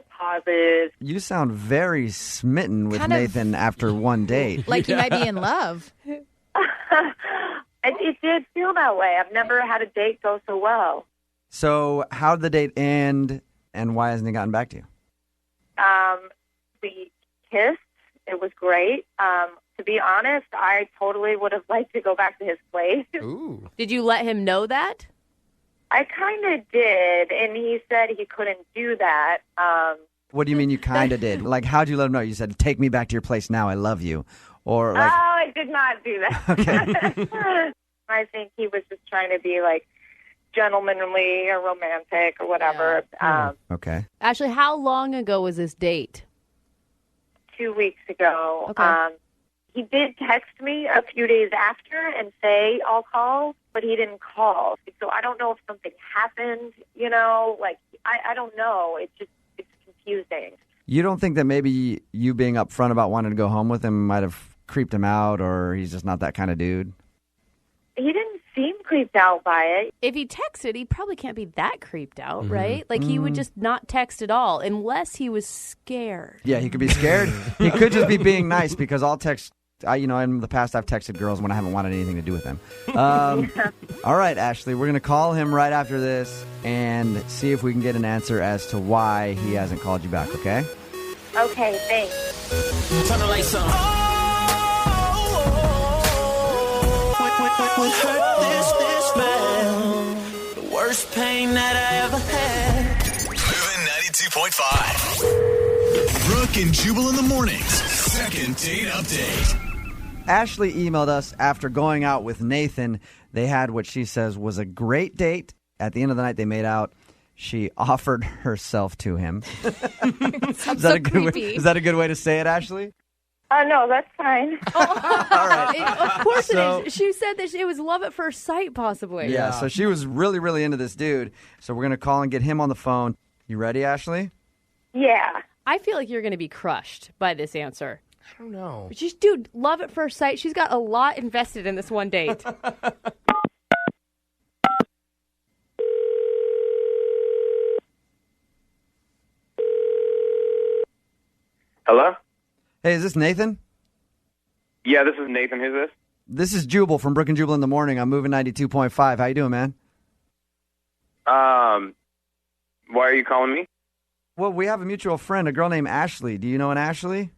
Speaker 27: pauses.
Speaker 1: You sound very smitten with Nathan after one date.
Speaker 28: Like you might be in love.
Speaker 27: It did feel that way. I've never had a date go so well.
Speaker 1: So how'd the date end, and why hasn't he gotten back to you?
Speaker 27: We kissed. It was great. To be honest, I totally would have liked to go back to his place.
Speaker 28: Ooh. Did you let him know that?
Speaker 27: I kind of did, and he said he couldn't do that.
Speaker 1: What do you mean you kind of did? Like, how'd you let him know? You said, take me back to your place now, I love you. Or like...
Speaker 27: Oh, I did not do that.
Speaker 1: Okay.
Speaker 27: I think he was just trying to be, like, gentlemanly or romantic or whatever.
Speaker 1: Yeah. Okay.
Speaker 28: Ashley, how long ago was this date?
Speaker 27: 2 weeks ago.
Speaker 28: Okay.
Speaker 27: He did text me a few days after and say, I'll call, but he didn't call. So I don't know if something happened, I don't know. It's confusing.
Speaker 1: You don't think that maybe you being upfront about wanting to go home with him might have creeped him out, or he's just not that kind of dude?
Speaker 27: He didn't seem creeped out by it.
Speaker 28: If he texted, he probably can't be that creeped out, right? Like, he would just not text at all unless he was scared.
Speaker 1: Yeah, he could be scared. He could just be being nice, because I'll text... in the past, I've texted girls when I haven't wanted anything to do with them. All right, Ashley, we're going to call him right after this and see if we can get an answer as to why he hasn't called you back, okay?
Speaker 27: Okay, thanks.
Speaker 29: Turn the lights on. What hurt this man? The worst pain that I ever had.
Speaker 26: 92.5. Brooke and Jubal in the mornings. Second date update.
Speaker 1: Ashley emailed us after going out with Nathan. They had what she says was a great date. At the end of the night, they made out. She offered herself to him. Is that a good way to say it, Ashley?
Speaker 27: No, that's fine.
Speaker 28: Of course it is. She said that it was love at first sight, possibly.
Speaker 1: Yeah, so she was really, really into this dude. So we're going to call and get him on the phone. You ready, Ashley?
Speaker 27: Yeah.
Speaker 28: I feel like you're going to be crushed by this answer.
Speaker 2: I don't know.
Speaker 28: Just, dude, love at first sight. She's got a lot invested in this one date.
Speaker 9: Hello?
Speaker 1: Hey, is this Nathan?
Speaker 9: Yeah, this is Nathan. Who's this?
Speaker 1: This is Jubal from Brooke and Jubal in the morning. I'm moving 92.5. How you doing, man?
Speaker 9: Why are you calling me?
Speaker 1: Well, we have a mutual friend, a girl named Ashley. Do you know an Ashley?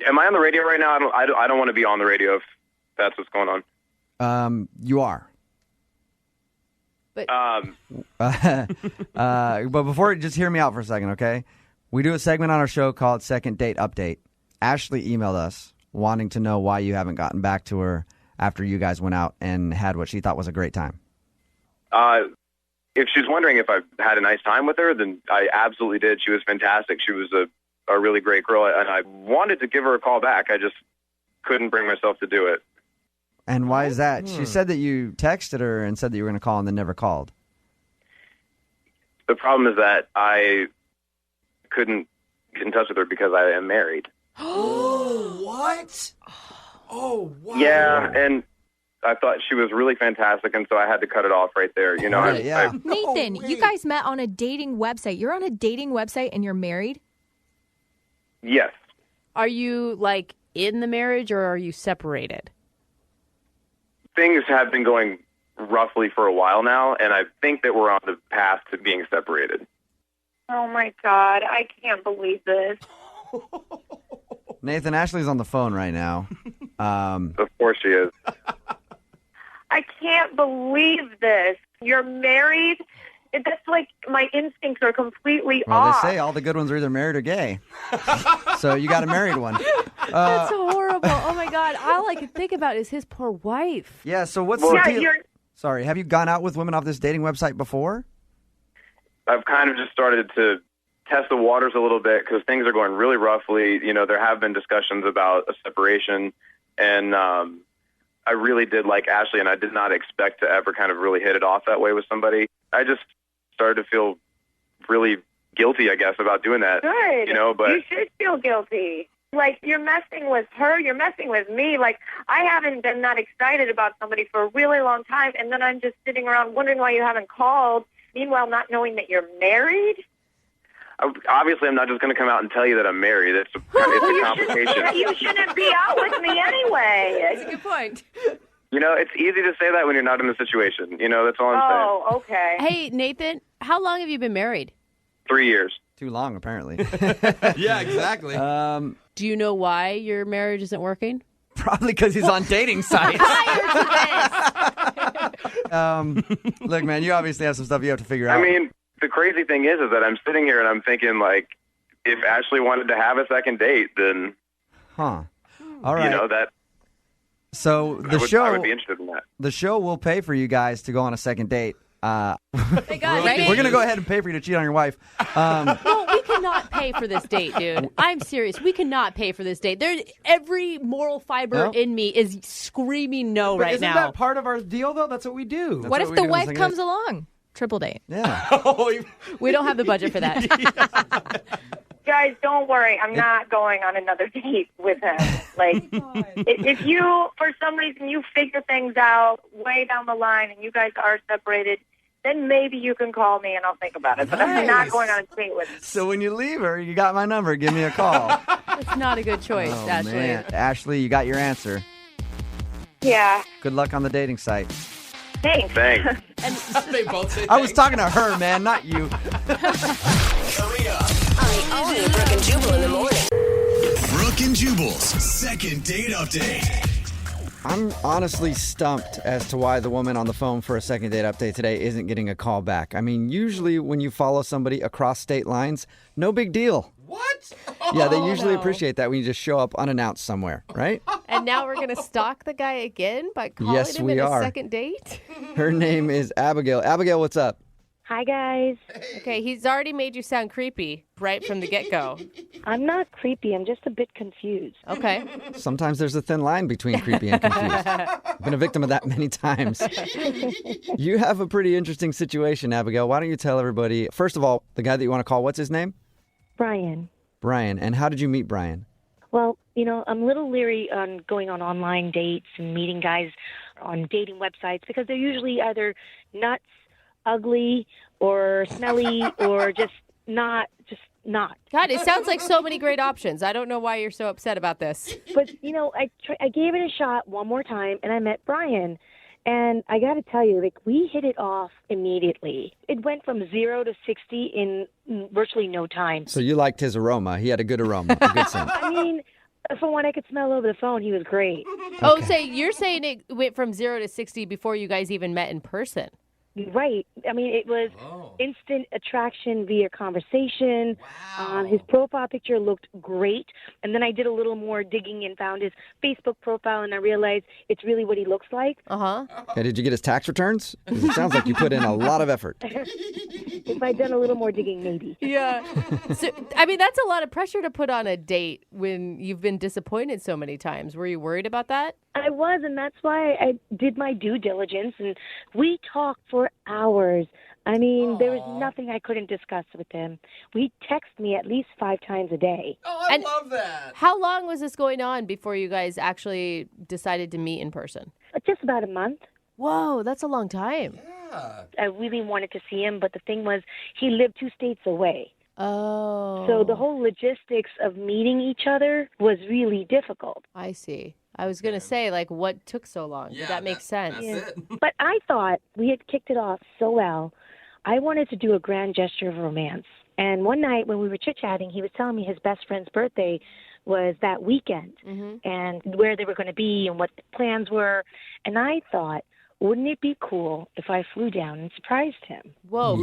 Speaker 9: Am I on the radio right now? I don't want to be on the radio if that's what's going on.
Speaker 1: You are.
Speaker 28: But
Speaker 1: but before, just hear me out for a second, okay? We do a segment on our show called Second Date Update. Ashley emailed us wanting to know why you haven't gotten back to her after you guys went out and had what she thought was a great time.
Speaker 9: If she's wondering if I've had a nice time with her, then I absolutely did. She was fantastic. She was a really great girl, and I wanted to give her a call back. I just couldn't bring myself to do it.
Speaker 1: And why is that? She said that you texted her and said that you were going to call and then never called.
Speaker 9: The problem is that I couldn't get in touch with her because I am married.
Speaker 2: Oh, what? Oh, wow.
Speaker 9: Yeah, and I thought she was really fantastic, and so I had to cut it off right there. You know,
Speaker 12: Nathan, you guys met on a dating website. You're on a dating website and you're married?
Speaker 9: Yes.
Speaker 28: are you like in the marriage or are you separated?
Speaker 9: Things have been going roughly for a while now, and I think that we're on the path to being separated.
Speaker 27: Oh, my God. I can't believe this.
Speaker 1: Nathan, Ashley's on the phone right now.
Speaker 9: Of course she is.
Speaker 27: I can't believe this. You're married? That's like my instincts are completely off.
Speaker 1: They say all the good ones are either married or gay. So you got a married one.
Speaker 28: That's horrible. Oh, my God. All I can think about is his poor wife.
Speaker 1: Yeah, so what's the deal? Sorry, have you gone out with women off this dating website before?
Speaker 9: I've kind of just started to test the waters a little bit because things are going really roughly. You know, there have been discussions about a separation, and I really did like Ashley, and I did not expect to ever kind of really hit it off that way with somebody. I just started to feel really guilty, I guess, about doing that.
Speaker 27: Good.
Speaker 9: You know, but
Speaker 27: you should feel guilty. Like, you're messing with her, you're messing with me. Like, I haven't been that excited about somebody for a really long time, and then I'm just sitting around wondering why you haven't called. Meanwhile, not knowing that you're married.
Speaker 9: Obviously, I'm not just going to come out and tell you that I'm married. It's a complication.
Speaker 27: You shouldn't be out with me anyway.
Speaker 28: That's a good point.
Speaker 9: You know, it's easy to say that when you're not in the situation. You know, that's all I'm saying.
Speaker 27: Oh, okay.
Speaker 28: Hey, Nathan, how long have you been married?
Speaker 9: 3 years.
Speaker 1: Too long, apparently.
Speaker 2: Yeah, exactly.
Speaker 28: Do you know why your marriage isn't working?
Speaker 1: Probably because he's on dating sites. Look, man, you obviously have some stuff you have to figure out.
Speaker 9: I mean, the crazy thing is that I'm sitting here and I'm thinking, like, if Ashley wanted to have a second date, then,
Speaker 1: all right.
Speaker 9: You know, that.
Speaker 1: So
Speaker 9: I would be interested in that.
Speaker 1: The show will pay for you guys to go on a second date.
Speaker 28: Thank God,
Speaker 1: we're going to go ahead and pay for you to cheat on your wife.
Speaker 28: No, we cannot pay for this date, dude. I'm serious. We cannot pay for this date. Every moral fiber in me is screaming no
Speaker 6: but
Speaker 28: right
Speaker 6: isn't
Speaker 28: now.
Speaker 6: That part of our deal, though? That's what we do.
Speaker 12: What if the wife comes along? Triple date.
Speaker 1: Yeah.
Speaker 28: We don't have the budget for that.
Speaker 27: Guys, don't worry. I'm not going on another date with him. Like, if you, for some reason, you figure things out way down the line and you guys are separated, then maybe you can call me and I'll think about it. But I'm not going on a date with him.
Speaker 1: So when you leave her, you got my number. Give me a call.
Speaker 28: It's not a good choice, Ashley.
Speaker 1: Man. Ashley, you got your answer.
Speaker 27: Yeah.
Speaker 1: Good luck on the dating site.
Speaker 27: Thanks.
Speaker 2: They both say
Speaker 1: I was talking to her, man, not you.
Speaker 26: Coming up.
Speaker 11: Only Brooke and Jubal in the morning.
Speaker 26: Brooke and Jubal's second date update.
Speaker 1: I'm honestly stumped as to why the woman on the phone for a second date update today isn't getting a call back. I mean, usually when you follow somebody across state lines, no big deal.
Speaker 2: What?
Speaker 1: Yeah, they usually appreciate that when you just show up unannounced somewhere, right?
Speaker 28: And now we're going to stalk the guy again by calling
Speaker 1: Yes,
Speaker 28: him
Speaker 1: we
Speaker 28: in a
Speaker 1: are.
Speaker 28: second date?
Speaker 1: Her name is Abigail. Abigail, what's up?
Speaker 3: Hi, guys.
Speaker 28: Okay, he's already made you sound creepy right from the get-go.
Speaker 3: I'm not creepy. I'm just a bit confused.
Speaker 28: Okay.
Speaker 1: Sometimes there's a thin line between creepy and confused. I've been a victim of that many times. You have a pretty interesting situation, Abigail. Why don't you tell everybody, first of all, the guy that you want to call, what's his name?
Speaker 3: Brian.
Speaker 1: Brian. And how did you meet Brian?
Speaker 3: Well, I'm a little leery on going on online dates and meeting guys on dating websites because they're usually either nuts, ugly, or smelly, or just not.
Speaker 28: God, it sounds like so many great options. I don't know why you're so upset about this.
Speaker 3: But, I gave it a shot one more time, and I met Brian. And I got to tell you, we hit it off immediately. It went from 0 to 60 in virtually no time.
Speaker 1: So you liked his aroma. He had a good aroma, a good scent.
Speaker 3: I mean, from what I could smell over the phone, he was great.
Speaker 28: Oh, so you're saying it went from 0 to 60 before you guys even met in person?
Speaker 3: Right. I mean, it was instant attraction via conversation. His profile picture looked great. And then I did a little more digging and found his Facebook profile, and I realized it's really what he looks like.
Speaker 28: Uh-huh.
Speaker 1: Okay, did you get his tax returns? 'Cause it sounds like you put in a lot of effort.
Speaker 3: If I'd done a little more digging, maybe.
Speaker 28: Yeah. So, I mean, that's a lot of pressure to put on a date when you've been disappointed so many times. Were you worried about that?
Speaker 3: I was, and that's why I did my due diligence, and we talked for hours. I mean, there was nothing I couldn't discuss with him. He'd text me at least 5 times a day.
Speaker 2: Oh, I love that.
Speaker 28: How long was this going on before you guys actually decided to meet in person?
Speaker 3: Just about a month.
Speaker 28: Whoa, that's a long time.
Speaker 2: Yeah.
Speaker 3: I really wanted to see him, but the thing was, he lived 2 states away.
Speaker 28: Oh.
Speaker 3: So the whole logistics of meeting each other was really difficult.
Speaker 28: I see. I was going to say, what took so long?
Speaker 2: Yeah,
Speaker 28: that makes sense.
Speaker 2: That's it.
Speaker 3: But I thought we had kicked it off so well. I wanted to do a grand gesture of romance. And one night when we were chit-chatting, he was telling me his best friend's birthday was that weekend and where they were going to be and what the plans were. And I thought, wouldn't it be cool if I flew down and surprised him?
Speaker 28: Whoa,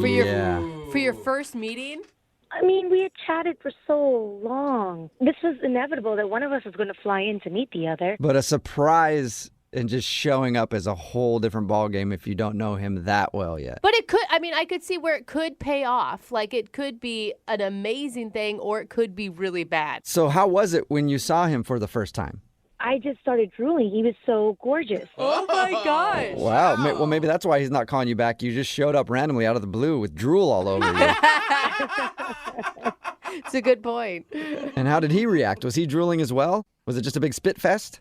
Speaker 28: for your first meeting?
Speaker 3: I mean, we had chatted for so long. This was inevitable that one of us was going to fly in to meet the other.
Speaker 1: But a surprise and just showing up is a whole different ballgame if you don't know him that well yet.
Speaker 28: But I could see where it could pay off. It could be an amazing thing or it could be really bad.
Speaker 1: So how was it when you saw him for the first time?
Speaker 3: I just started drooling. He was so gorgeous.
Speaker 28: Oh, my gosh.
Speaker 1: Wow. Well, maybe that's why he's not calling you back. You just showed up randomly out of the blue with drool all over you.
Speaker 28: It's a good point.
Speaker 1: And how did he react? Was he drooling as well? Was it just a big spit fest?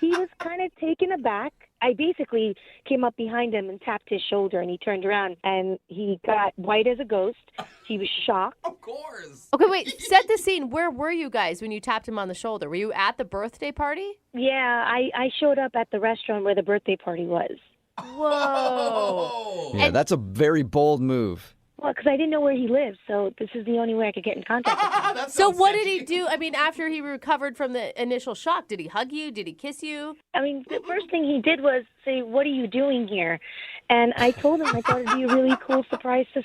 Speaker 3: He was kind of taken aback. I basically came up behind him and tapped his shoulder, and he turned around, and he got white as a ghost. He was shocked.
Speaker 2: Of course.
Speaker 28: Okay, wait. Set the scene. Where were you guys when you tapped him on the shoulder? Were you at the birthday party?
Speaker 3: Yeah, I showed up at the restaurant where the birthday party was.
Speaker 28: Whoa.
Speaker 1: Yeah, that's a very bold move.
Speaker 3: Well, because I didn't know where he lived, so this is the only way I could get in contact with him.
Speaker 28: So what did he do? I mean, after he recovered from the initial shock, did he hug you? Did he kiss you?
Speaker 3: I mean, the first thing he did was say, "What are you doing here?" And I told him I thought it'd be a really cool surprise to,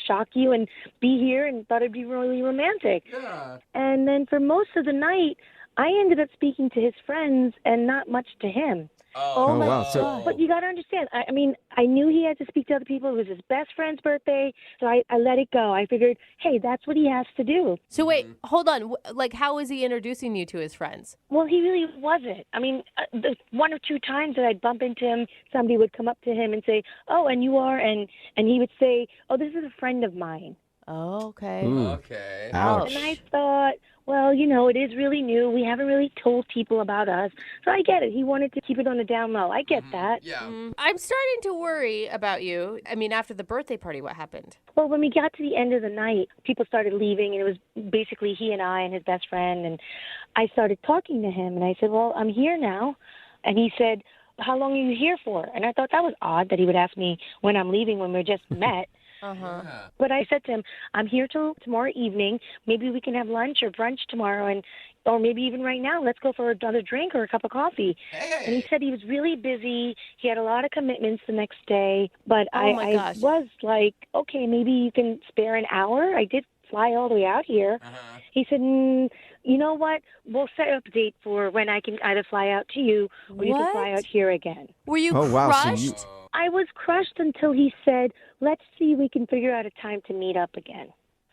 Speaker 3: shock you and be here, and thought it'd be really romantic.
Speaker 2: Yeah.
Speaker 3: And then for most of the night, I ended up speaking to his friends and not much to him.
Speaker 1: Oh,
Speaker 3: my
Speaker 1: wow.
Speaker 3: God. But you got to understand, I mean, I knew he had to speak to other people. It was his best friend's birthday, so I let it go. I figured, hey, that's what he has to do.
Speaker 28: So wait, hold on. How was he introducing you to his friends?
Speaker 3: Well, he really wasn't. I mean, the 1 or 2 times that I'd bump into him, somebody would come up to him and say, "Oh, and you are?" And he would say, "Oh, this is a friend of mine."
Speaker 28: Oh, okay.
Speaker 1: Ooh.
Speaker 2: Okay.
Speaker 1: Ouch.
Speaker 3: And I thought, well, it is really new. We haven't really told people about us. So I get it. He wanted to keep it on the down low. I get that.
Speaker 2: Yeah.
Speaker 28: I'm starting to worry about you. I mean, after the birthday party, what happened?
Speaker 3: Well, when we got to the end of the night, people started leaving, and it was basically he and I and his best friend. And I started talking to him, and I said, well, I'm here now. And he said, how long are you here for? And I thought that was odd that he would ask me when I'm leaving when we just met.
Speaker 28: Uh-huh.
Speaker 3: But I said to him, I'm here till tomorrow evening. Maybe we can have lunch or brunch tomorrow. And, or maybe even right now, let's go for another drink or a cup of coffee.
Speaker 2: Hey.
Speaker 3: And he said he was really busy. He had a lot of commitments the next day. But
Speaker 28: Oh, my
Speaker 3: I
Speaker 28: gosh.
Speaker 3: was like, okay, maybe you can spare an hour. I did fly all the way out here. He said, you know what? We'll set up a date for when I can either fly out to you or you can fly out here again.
Speaker 28: Were you
Speaker 1: Oh, wow, so
Speaker 28: crushed?
Speaker 1: you-
Speaker 3: I was crushed until he said, let's see if we can figure out a time to meet up again.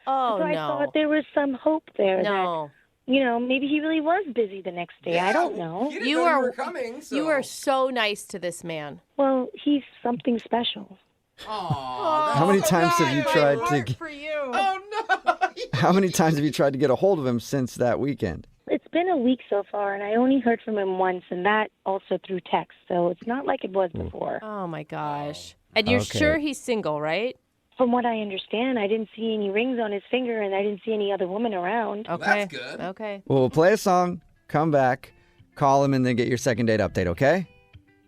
Speaker 28: Oh,
Speaker 3: so I
Speaker 28: no.
Speaker 3: thought there was some hope there
Speaker 28: No.
Speaker 3: that, you know, maybe he really was busy the next day. I don't know.
Speaker 2: You didn't know you were coming, so.
Speaker 28: You are so nice to this man.
Speaker 3: Well, he's something special.
Speaker 1: How many times have you tried to?
Speaker 28: For you.
Speaker 2: Oh, no.
Speaker 1: How many times have you tried to get a hold of him since that weekend?
Speaker 3: It's been a week so far, and I only heard from him once, and that also through text. So it's not like it was before.
Speaker 28: Oh, my gosh. And you're
Speaker 1: Okay.
Speaker 28: sure he's single, right?
Speaker 3: From what I understand, I didn't see any rings on his finger, and I didn't see any other woman around.
Speaker 28: Okay.
Speaker 2: That's good.
Speaker 28: Okay.
Speaker 1: Well, we'll play a song, come back, call him, and then get your second date update, okay?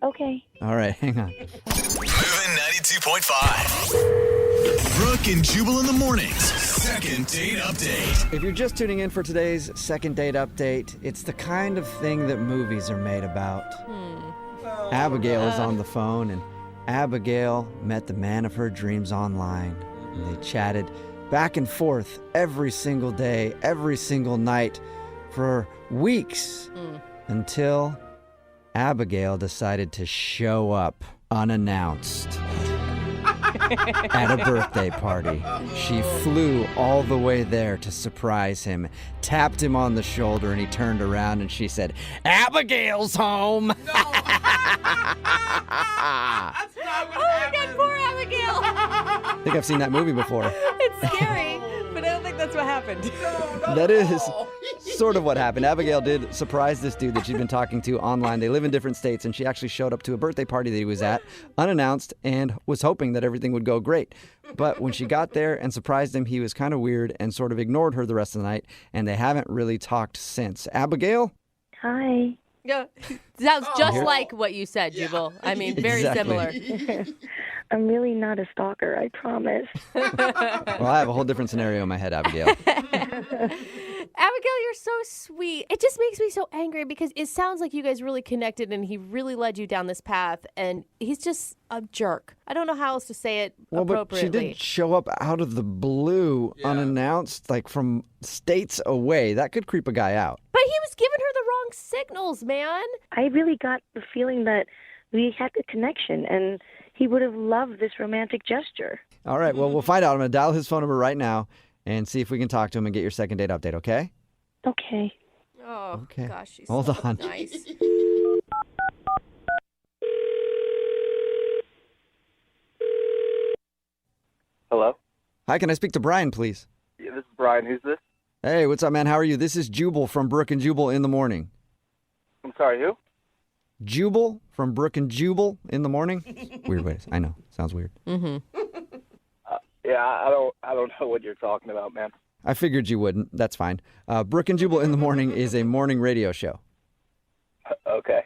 Speaker 3: Okay.
Speaker 1: All right, hang on.
Speaker 26: Moving 92.5. Brooke and Jubal in the mornings. Second date update.
Speaker 1: If you're just tuning in for today's second date update, it's the kind of thing that movies are made about. Abigail is on the phone, and Abigail met the man of her dreams online. And they chatted back and forth every single day, every single night for weeks until Abigail decided to show up unannounced at a birthday party. She flew all the way there to surprise him, tapped him on the shoulder, and he turned around and she said, "Abigail's home."
Speaker 2: That's not what happened.
Speaker 28: Poor Abigail.
Speaker 1: I think I've seen that movie before.
Speaker 28: It's scary, but I don't think that's what happened.
Speaker 1: That is sort of what happened. Abigail did surprise this dude that she'd been talking to online. They live in different states, and she actually showed up to a birthday party that he was at, unannounced, and was hoping that everything would go great. But when she got there and surprised him, he was kind of weird and sort of ignored her the rest of the night, and they haven't really talked since. Abigail?
Speaker 3: Hi.
Speaker 28: Yeah. Sounds just
Speaker 1: Here-
Speaker 28: like what you said, Jubal. I mean, very
Speaker 1: Exactly.
Speaker 28: similar.
Speaker 3: I'm really not a stalker, I promise.
Speaker 1: Well, I have a whole different scenario in my head, Abigail.
Speaker 28: Abigail, you're so sweet. It just makes me so angry because it sounds like you guys really connected and he really led you down this path, and he's just a jerk. I don't know how else to say it
Speaker 1: Well, but she
Speaker 28: appropriately.
Speaker 1: did show up out of the blue, unannounced, like from states away. That could creep a guy out.
Speaker 28: But he was giving her the wrong signals, man.
Speaker 3: I really got the feeling that we had the connection, and he would have loved this romantic gesture.
Speaker 1: All right, well, we'll find out. I'm going to dial his phone number right now and see if we can talk to him and get your second date update, okay?
Speaker 3: Okay.
Speaker 28: Oh,
Speaker 1: Okay.
Speaker 28: gosh, she's
Speaker 1: Hold
Speaker 28: so
Speaker 1: on.
Speaker 28: nice.
Speaker 4: Hello?
Speaker 1: Hi, can I speak to Brian, please?
Speaker 4: Yeah, this is Brian. Who's this?
Speaker 1: Hey, what's up, man? How are you? This is Jubal from Brooke and Jubal in the morning.
Speaker 4: I'm sorry, who?
Speaker 1: Jubal from Brooke and Jubal in the morning? Weird ways. I know. Sounds weird.
Speaker 28: Mm-hmm.
Speaker 4: Yeah, I don't know what you're talking about, man.
Speaker 1: I figured you wouldn't. That's fine. Brooke and Jubal in the morning is a morning radio show.
Speaker 4: Okay.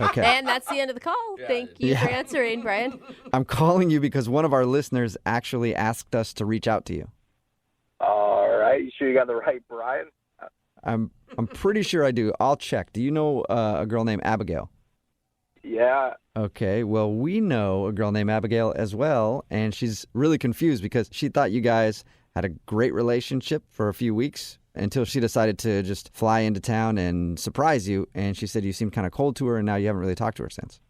Speaker 1: Okay.
Speaker 28: And that's the end of the call. Thank you for answering, Brian.
Speaker 1: I'm calling you because one of our listeners actually asked us to reach out to you.
Speaker 4: All right. You sure you got the right Brian?
Speaker 1: I'm pretty sure I do. I'll check. Do you know a girl named Abigail?
Speaker 4: Yeah.
Speaker 1: Okay, well, we know a girl named Abigail as well, and she's really confused because she thought you guys had a great relationship for a few weeks until she decided to just fly into town and surprise you, and she said you seemed kind of cold to her, and now you haven't really talked to her since.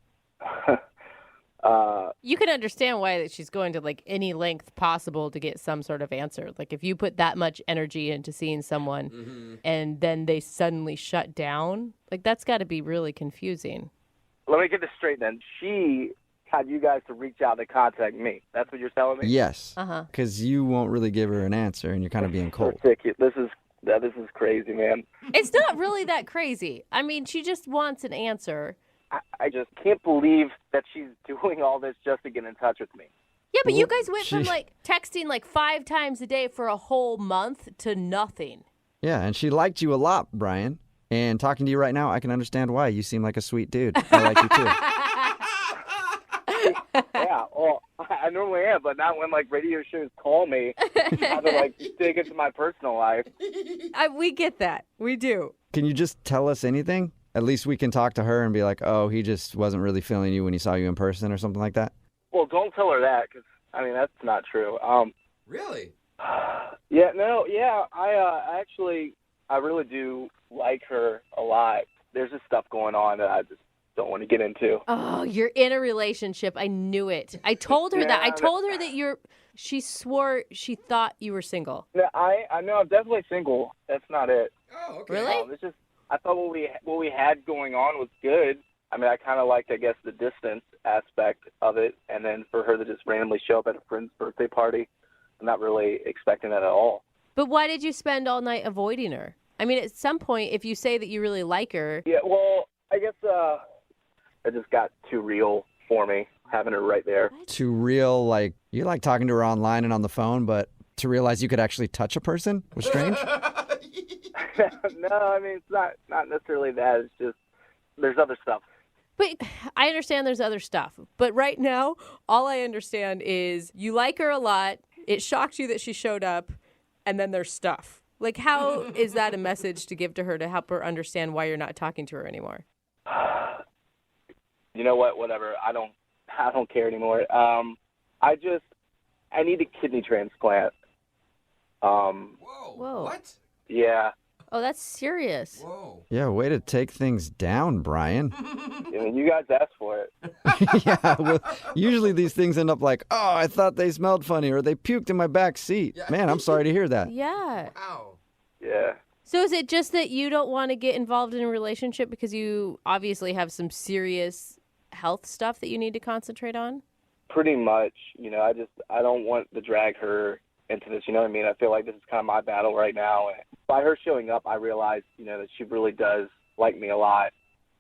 Speaker 28: You can understand why that she's going to like any length possible to get some sort of answer. Like if you put that much energy into seeing someone and then they suddenly shut down, like that's got to be really confusing.
Speaker 4: Let me get this straight then. She had you guys to reach out to contact me. That's what you're telling me?
Speaker 1: Yes,
Speaker 28: Uh-huh.
Speaker 1: because you won't really give her an answer, and you're kind of being cold.
Speaker 4: Ridiculous. This is crazy, man.
Speaker 28: It's not really that crazy. I mean, she just wants an answer.
Speaker 4: I just can't believe that she's doing all this just to get in touch with me.
Speaker 28: Yeah, but you guys went from like texting like 5 times a day for a whole month to nothing.
Speaker 1: Yeah, and she liked you a lot, Brian. And talking to you right now, I can understand why. You seem like a sweet dude. I like you too.
Speaker 4: Yeah, well, I normally am, but not when, like, radio shows call me. I have to, like, dig into my personal life.
Speaker 28: We get that. We do.
Speaker 1: Can you just tell us anything? At least we can talk to her and be like, oh, he just wasn't really feeling you when he saw you in person or something like that?
Speaker 4: Well, don't tell her that, because, I mean, that's not true.
Speaker 2: Really?
Speaker 4: Yeah, no, yeah, I really do like her a lot. There's just stuff going on that I just don't want to get into.
Speaker 28: Oh, you're in a relationship. I knew it. I told her that. I told her that she swore she thought you were single.
Speaker 4: No, I know I'm definitely single. That's not it.
Speaker 2: Oh, okay.
Speaker 28: Really?
Speaker 4: It's just, I thought what we had going on was good. I mean, I kind of liked, I guess, the distance aspect of it, and then for her to just randomly show up at a friend's birthday party, I'm not really expecting that at all.
Speaker 28: But why did you spend all night avoiding her? I mean, at some point, if you say that you really like her...
Speaker 4: Yeah, well, I guess it just got too real for me, having her right there.
Speaker 1: Too real, like, you like talking to her online and on the phone, but to realize you could actually touch a person was strange?
Speaker 4: No, I mean, it's not necessarily that. It's just, there's other stuff.
Speaker 28: But I understand there's other stuff. But right now, all I understand is you like her a lot. It shocked you that she showed up, and then there's stuff. Like, how is that a message to give to her to help her understand why you're not talking to her anymore?
Speaker 4: You know what? Whatever. I don't care anymore. I need a kidney transplant.
Speaker 28: Whoa.
Speaker 2: What?
Speaker 4: Yeah.
Speaker 28: Oh, that's serious.
Speaker 2: Whoa.
Speaker 1: Yeah, way to take things down, Brian.
Speaker 4: I mean, you guys asked for it.
Speaker 1: Yeah, well, usually these things end up like, oh, I thought they smelled funny or they puked in my back seat.
Speaker 2: Yeah.
Speaker 1: Man, I'm sorry to hear that.
Speaker 28: Yeah.
Speaker 2: Wow.
Speaker 4: Yeah.
Speaker 28: So is it just that you don't want to get involved in a relationship because you obviously have some serious health stuff that you need to concentrate on?
Speaker 4: Pretty much. You know, I don't want to drag her into this, you know what I mean? I feel like this is kind of my battle right now. And by her showing up, I realized, you know, that she really does like me a lot.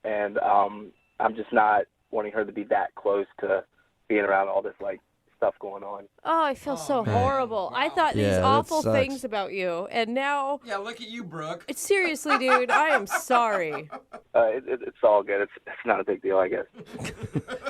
Speaker 4: And I'm just not wanting her to be that close to being around all this, like, stuff going on.
Speaker 28: Oh, I feel so
Speaker 2: man.
Speaker 28: horrible.
Speaker 2: Wow.
Speaker 28: I thought
Speaker 1: Yeah,
Speaker 28: these
Speaker 1: that
Speaker 28: awful
Speaker 1: sucks.
Speaker 28: things about you, and now...
Speaker 2: Yeah, look at you, Brooke.
Speaker 28: Seriously, dude, I am sorry.
Speaker 4: It's all good. It's not a big deal, I guess.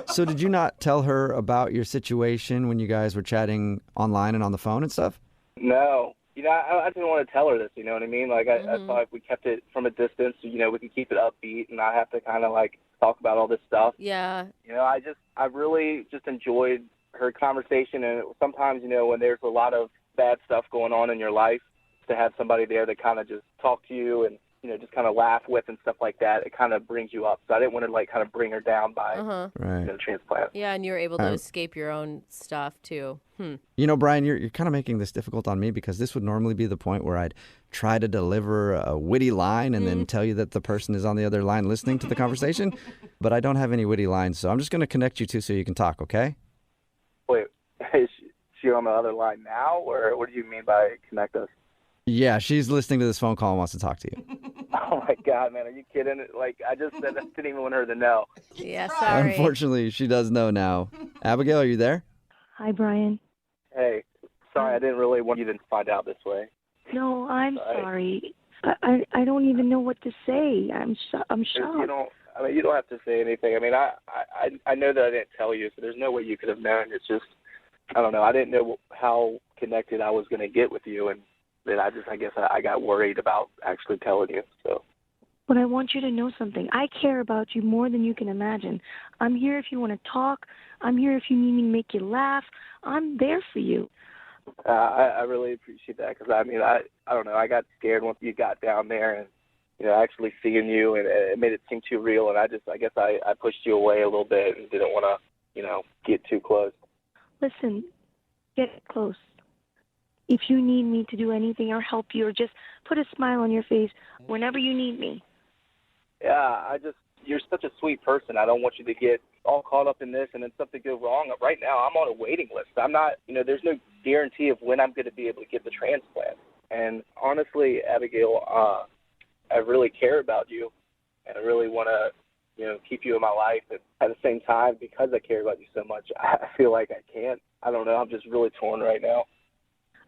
Speaker 1: So did you not tell her about your situation when you guys were chatting online and on the phone and stuff?
Speaker 4: No. You know, I didn't want to tell her this, you know what I mean? Like, I thought if we kept it from a distance, you know, we could keep it upbeat and not have to kind of, like, talk about all this stuff.
Speaker 28: Yeah.
Speaker 4: You know, I really just enjoyed her conversation, and sometimes, you know, when there's a lot of bad stuff going on in your life, to have somebody there that kind of just talk to you and, you know, just kind of laugh with and stuff like that, it kind of brings you up. So I didn't want to, like, kind of bring her down by you know, the transplant.
Speaker 28: Yeah, and you were able to escape your own stuff, too.
Speaker 1: You know, Brian, you're kind of making this difficult on me because this would normally be the point where I'd try to deliver a witty line and then tell you that the person is on the other line listening to the conversation. But I don't have any witty lines, so I'm just going to connect you two so you can talk, okay?
Speaker 4: Wait, is she on the other line now, or what do you mean by connect us?
Speaker 1: Yeah, she's listening to this phone call and wants to talk to you.
Speaker 4: Oh, my God, man, are you kidding? Like, I just said I didn't even want her to know.
Speaker 28: Yeah, sorry.
Speaker 1: Unfortunately, she does know now. Abigail, are you there?
Speaker 3: Hi, Brian.
Speaker 4: Hey, sorry, I didn't really want you to find out this way.
Speaker 3: No, I'm sorry. I don't even know what to say. I'm shocked.
Speaker 4: You don't have to say anything. I mean, I know that I didn't tell you, so there's no way you could have known. It's just, I don't know. I didn't know how connected I was going to get with you, and then I guess I got worried about actually telling you. So.
Speaker 3: But I want you to know something. I care about you more than you can imagine. I'm here if you want to talk. I'm here if you need me to make you laugh. I'm there for you.
Speaker 4: I really appreciate that because, I mean, I don't know. I got scared once you got down there and, you know, actually seeing you, and it made it seem too real. And I guess I pushed you away a little bit and didn't want to, you know, get too close.
Speaker 3: Listen, get close. If you need me to do anything or help you or just put a smile on your face whenever you need me.
Speaker 4: Yeah, you're such a sweet person. I don't want you to get all caught up in this and then something go wrong. Right now, I'm on a waiting list. I'm not, you know, there's no guarantee of when I'm going to be able to get the transplant. And honestly, Abigail, I really care about you, and I really want to, you know, keep you in my life. And at the same time, because I care about you so much, I feel like I can't. I don't know. I'm just really torn right now.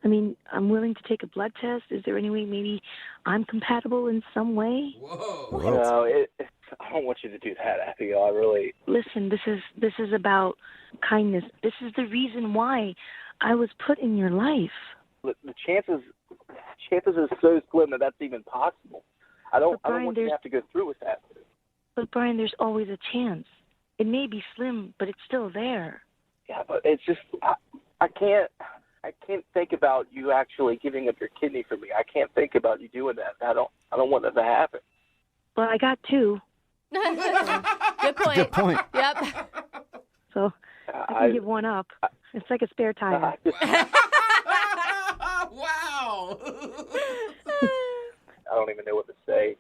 Speaker 3: I mean, I'm willing to take a blood test. Is there any way maybe I'm compatible in some way?
Speaker 2: Whoa.
Speaker 4: No, don't want you to do that, Abigail. I really.
Speaker 3: Listen, this is about kindness. This is the reason why I was put in your life.
Speaker 4: The chances are so slim that that's even possible. I don't want you to have to go through with that.
Speaker 3: But Brian, there's always a chance. It may be slim, but it's still there.
Speaker 4: Yeah, but it's just I can't think about you actually giving up your kidney for me. I can't think about you doing that. I don't want that to happen.
Speaker 3: Well, I got 2.
Speaker 28: Good point.
Speaker 1: Good point.
Speaker 28: Yep.
Speaker 3: So I can give one up. It's like a spare tire.
Speaker 2: Wow.
Speaker 4: I don't even know what to say.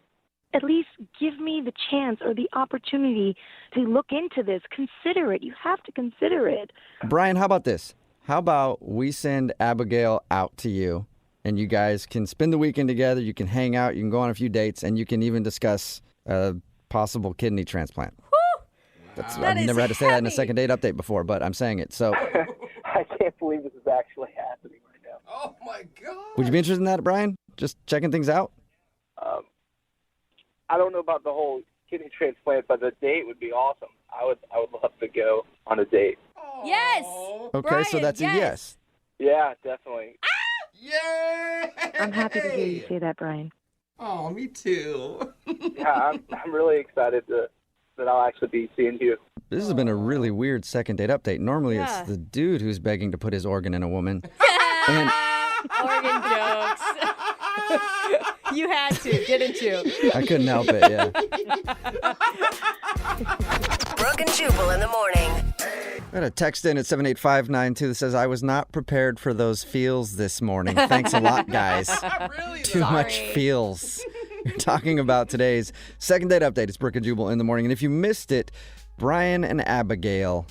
Speaker 3: At least give me the chance or the opportunity to look into this. Consider it. You have to consider it.
Speaker 1: Brian, how about this? How about we send Abigail out to you, and you guys can spend the weekend together. You can hang out. You can go on a few dates, and you can even discuss a possible kidney transplant.
Speaker 28: Woo!
Speaker 1: I've never had to say that in a second date update before, but I'm saying it. So
Speaker 4: I can't believe this is actually happening right now.
Speaker 2: Oh my God.
Speaker 1: would you be interested in that, Brian? Just checking things out?
Speaker 4: I don't know about the whole kidney transplant, but the date would be awesome. I would love to go on a date.
Speaker 28: Yes.
Speaker 1: Okay,
Speaker 28: Brian,
Speaker 1: so that's
Speaker 28: yes.
Speaker 1: a yes.
Speaker 4: Yeah, definitely.
Speaker 2: Yay!
Speaker 3: I'm happy to hear you say that, Brian.
Speaker 2: Oh, me too.
Speaker 4: Yeah, I'm really excited that I'll actually be seeing you.
Speaker 1: This has been a really weird second date update. Normally
Speaker 28: Yeah.
Speaker 1: it's the dude who's begging to put his organ in a woman. And
Speaker 28: Organ jokes. You had to, didn't you?
Speaker 1: I couldn't help it, yeah.
Speaker 11: Brooke and Jubal in the morning.
Speaker 1: I got a text in at 78592 that says, I was not prepared for those feels this morning. Thanks a lot, guys.
Speaker 2: Really?
Speaker 1: Too much feels. You're talking about today's second date update. It's Brooke and Jubal in the morning. And if you missed it, Brian and Abigail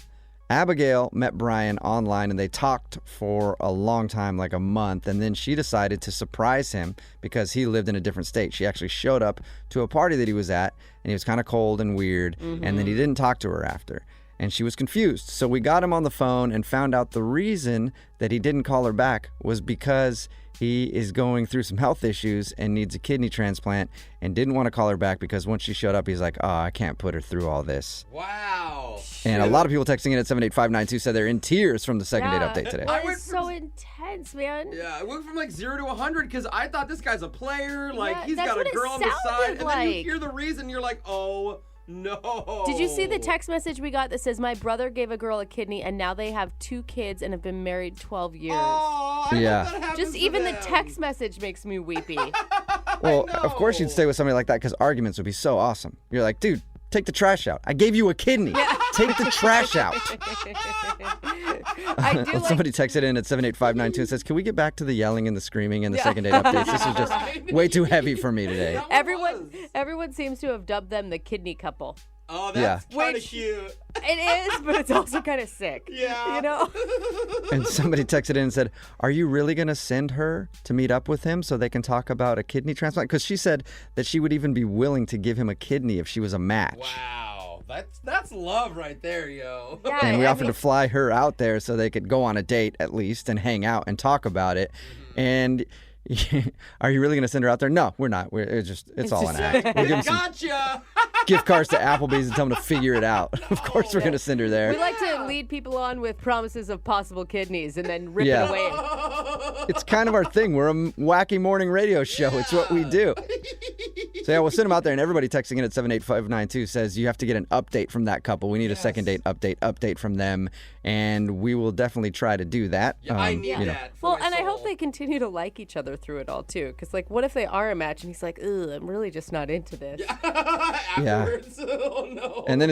Speaker 1: met Brian online, and they talked for a long time, like a month, and then she decided to surprise him because he lived in a different state. She actually showed up to a party that he was at, and he was kind of cold and weird, and then he didn't talk to her after. And she was confused. So we got him on the phone and found out the reason that he didn't call her back was because he is going through some health issues and needs a kidney transplant, and didn't want to call her back because once she showed up, he's like, oh, I can't put her through all this.
Speaker 2: Wow.
Speaker 1: And a lot of people texting in at 78592 said they're in tears from the second date update today.
Speaker 28: That is so intense, man.
Speaker 2: Yeah, I went from like 0 to 100 because I thought this guy's a player. Like,
Speaker 28: Yeah,
Speaker 2: he's
Speaker 28: that's
Speaker 2: got
Speaker 28: what
Speaker 2: a
Speaker 28: it
Speaker 2: girl on the side. And then you
Speaker 28: like.
Speaker 2: hear the reason, you're like, oh, no.
Speaker 28: Did you see the text message we got that says, my brother gave a girl a kidney and now they have 2 kids and have been married 12 years?
Speaker 2: Oh, I
Speaker 1: Yeah.
Speaker 2: hope that happens
Speaker 28: Just
Speaker 2: to
Speaker 28: even the
Speaker 2: them.
Speaker 28: text message makes me weepy.
Speaker 1: Well, of course you'd stay with somebody like that because arguments would be so awesome. You're like, dude, take the trash out. I gave you a kidney. Take the trash out.
Speaker 28: I do like
Speaker 1: Somebody texted in at 78592 and says, can we get back to the yelling and the screaming and the second date updates? This is just way too heavy for me today.
Speaker 28: everyone seems to have dubbed them the kidney couple.
Speaker 2: Oh, that's kind of
Speaker 28: Which-
Speaker 2: cute.
Speaker 28: It is, but it's also kind of sick.
Speaker 2: Yeah.
Speaker 28: You know?
Speaker 1: And somebody texted in and said, are you really going to send her to meet up with him so they can talk about a kidney transplant? Because she said that she would even be willing to give him a kidney if she was a match.
Speaker 2: Wow. That's love right there, yo.
Speaker 28: Yeah,
Speaker 1: And we offered to fly her out there so they could go on a date at least and hang out and talk about it. And are you really going to send her out there? No, we're not. It's all an act. We'll give them some
Speaker 2: Gotcha.
Speaker 1: gift cards to Applebee's and tell them to figure it out. Of course, we're going to send her there.
Speaker 28: We like to lead people on with promises of possible kidneys and then rip
Speaker 1: Yeah.
Speaker 28: it away.
Speaker 1: It's kind of our thing. We're a wacky morning radio show. It's what we do. So yeah, we'll send them out there, and everybody texting in at 78592 says you have to get an update from that couple. We need a second date update from them, and we will definitely try to do that.
Speaker 2: Yeah, I need that.
Speaker 28: Well, and I hope they continue to like each other through it all too. Because like, what if they are a match and he's like, "Ugh, I'm really just not into this."
Speaker 2: Afterwards. Oh no.
Speaker 1: And then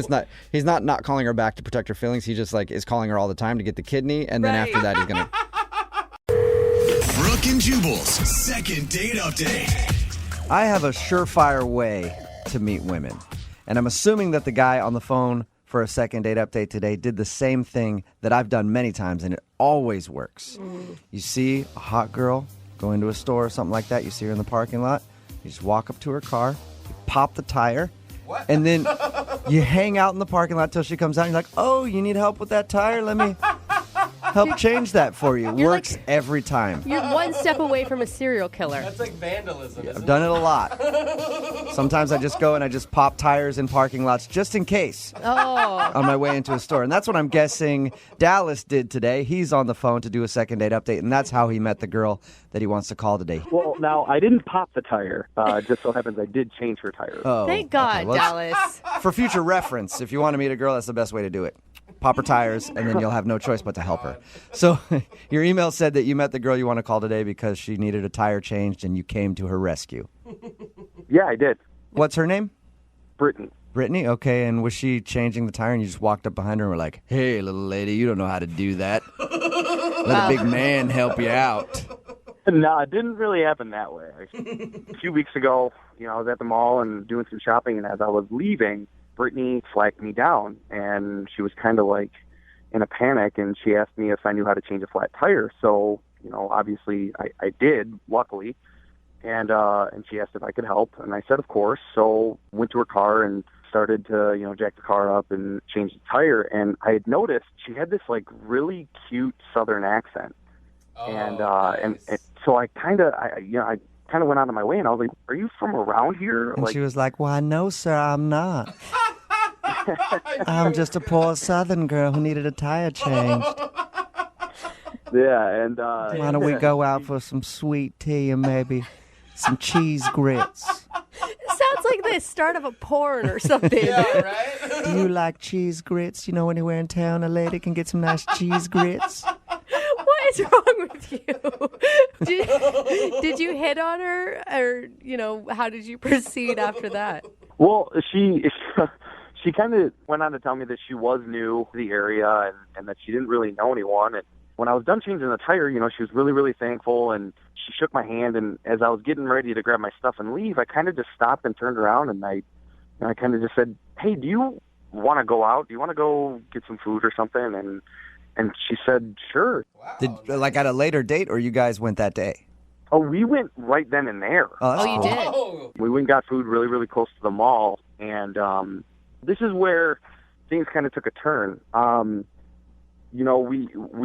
Speaker 1: he's not calling her back to protect her feelings. He just like is calling her all the time to get the kidney, and then after that he's gonna.
Speaker 26: Brooke and Jubal's second date update.
Speaker 1: I have a surefire way to meet women, and I'm assuming that the guy on the phone for a second date update today did the same thing that I've done many times, and it always works. You see a hot girl go into a store or something like that. You see her in the parking lot. You just walk up to her car, you pop the tire, and then you hang out in the parking lot till she comes out. And you're like, "Oh, you need help with that tire? Let
Speaker 7: help change that for you.
Speaker 28: You're
Speaker 7: Works every time.
Speaker 28: You're one step away from a serial killer.
Speaker 2: That's like vandalism.
Speaker 7: I've done it a lot. Sometimes I just go and I just pop tires in parking lots just in case on my way into a store. And that's what I'm guessing Dallas did today. He's on the phone to do a second date update, and that's how he met the girl that he wants to call today.
Speaker 10: Well, now, I didn't pop the tire. Just so happens I did change her tire.
Speaker 7: Oh,
Speaker 28: Thank God,
Speaker 7: well,
Speaker 28: Dallas.
Speaker 7: For future reference, if you want to meet a girl, that's the best way to do it. Pop her tires, and then you'll have no choice but to help her. So your email said that you met the girl you want to call today because she needed a tire changed, and you came to her rescue.
Speaker 10: Yeah, I did.
Speaker 7: What's her name?
Speaker 10: Brittany.
Speaker 7: Brittany? Okay, and was she changing the tire, and you just walked up behind her and were like, hey, little lady, you don't know how to do that. Let a big man help you out.
Speaker 10: No, it didn't really happen that way. A few weeks ago, I was at the mall and doing some shopping, and as I was leaving, Brittany flagged me down, and she was kind of like in a panic, and she asked me if I knew how to change a flat tire. So, obviously I did, luckily, and she asked if I could help, and I said, of course. So went to her car and started to, jack the car up and change the tire, and I had noticed she had this like really cute Southern accent. And so I kind of went out of my way, and I was like, "Are you from around here?"
Speaker 7: And she was like, "Why, no, sir, I'm not. I'm just a poor Southern girl who needed a tire changed."
Speaker 10: Yeah, and
Speaker 7: why don't we go out for some sweet tea and maybe some cheese grits?
Speaker 28: It sounds like the start of a porn or something.
Speaker 2: Yeah, right?
Speaker 7: Do you like cheese grits? You know, anywhere in town a lady can get some nice cheese grits.
Speaker 28: What is wrong with you? Did you hit on her, or how did you proceed after that?
Speaker 10: Well, she kind of went on to tell me that she was new to the area and that she didn't really know anyone. And when I was done changing the tire, she was really, really thankful, and she shook my hand. And as I was getting ready to grab my stuff and leave, I kind of just stopped and turned around, and I kind of just said, "Hey, do you want to go out? Do you want to go get some food or something?" And she said, "Sure."
Speaker 7: Wow. Like at a later date, or you guys went that day?
Speaker 10: Oh, we went right then and there.
Speaker 7: Oh, that's cool.
Speaker 28: You did?
Speaker 10: We went and got food really, really close to the mall, and this is where things kind of took a turn. We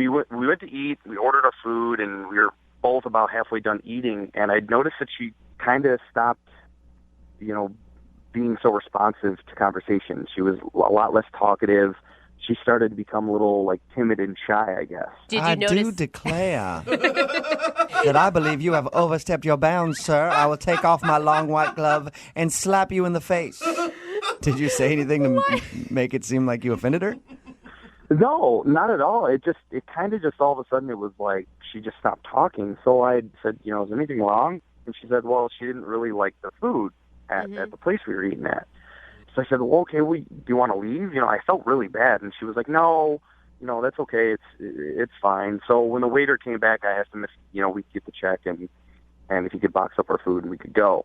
Speaker 10: went to eat, we ordered our food, and we were both about halfway done eating, and I noticed that she kind of stopped, being so responsive to conversation. She was a lot less talkative. She started to become a little, timid and shy, I guess.
Speaker 7: I do declare that I believe you have overstepped your bounds, sir. I will take off my long white glove and slap you in the face. Did you say anything to make it seem like you offended her?
Speaker 10: No, not at all. It kind of just all of a sudden it was like she just stopped talking. So I said, is there anything wrong? And she said, well, she didn't really like the food at the place we were eating at. So I said, well, okay, do you want to leave? I felt really bad. And she was like, no, that's okay. It's fine. So when the waiter came back, I asked him if, we could get the check and if he could box up our food and we could go.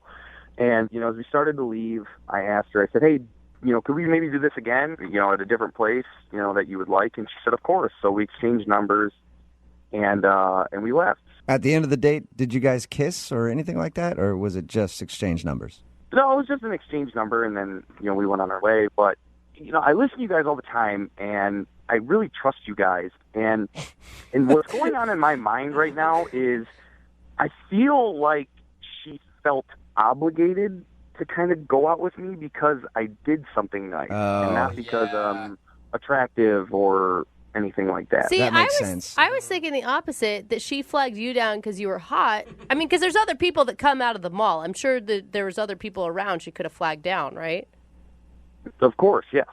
Speaker 10: And, as we started to leave, I asked her, I said, hey, could we maybe do this again, at a different place, that you would like? And she said, of course. So we exchanged numbers and we left.
Speaker 7: At the end of the date, did you guys kiss or anything like that? Or was it just exchange numbers?
Speaker 10: No, it was just an exchange number, and then, we went on our way. But, I listen to you guys all the time, and I really trust you guys. And what's going on in my mind right now is I feel like she felt obligated to kind of go out with me because I did something nice, and not because I'm attractive or anything like that.
Speaker 28: See,
Speaker 7: that makes sense.
Speaker 28: I was thinking the opposite, that she flagged you down because you were hot. I mean, because there's other people that come out of the mall. I'm sure that there was other people around she could have flagged down, right?
Speaker 10: Of course, yes.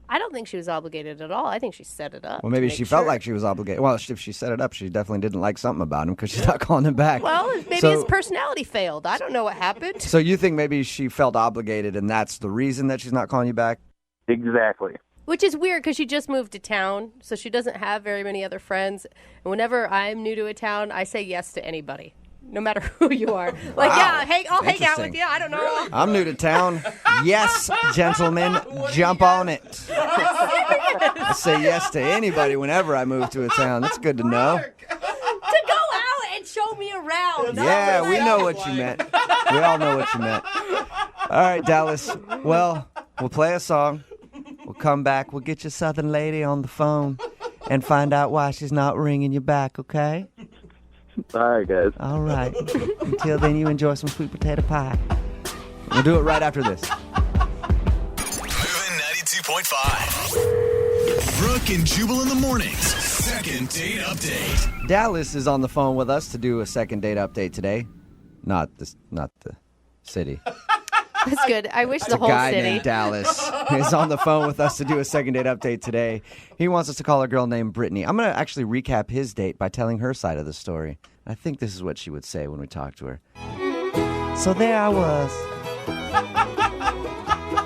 Speaker 28: I don't think she was obligated at all. I think she set it up.
Speaker 7: Well, maybe she felt like she was obligated. Well, if she set it up, she definitely didn't like something about him because she's not calling him back.
Speaker 28: Well, maybe his personality failed. I don't know what happened.
Speaker 7: So you think maybe she felt obligated and that's the reason that she's not calling you back?
Speaker 10: Exactly.
Speaker 28: Which is weird because she just moved to town, so she doesn't have very many other friends. And whenever I'm new to a town, I say yes to anybody, no matter who you are. Like,
Speaker 7: wow.
Speaker 28: Yeah, I'll hang out with you. I don't know. Really?
Speaker 7: I'm new to town. Yes, gentlemen, jump on it. I say yes to anybody whenever I move to a town. That's good to know.
Speaker 28: To go out and show me around.
Speaker 7: Yeah, we know what you meant. We all know what you meant. All right, Dallas. Well, we'll play a song. We'll come back. We'll get your Southern lady on the phone. and find out why she's not ringing you back, okay?
Speaker 10: All right, guys.
Speaker 7: All right. Until then, you enjoy some sweet potato pie. We'll do it right after this.
Speaker 26: Moving 92.5. Brooke and Jubal in the mornings. Second date update.
Speaker 7: Dallas is on the phone with us to do a second date update today. Not the city.
Speaker 28: That's good. I wish the
Speaker 7: A
Speaker 28: whole
Speaker 7: guy
Speaker 28: city.
Speaker 7: named Dallas is on the phone with us to do a second date update today. He wants us to call a girl named Brittany. I'm going to actually recap his date by telling her side of the story. I think this is what she would say when we talk to her. So there I was.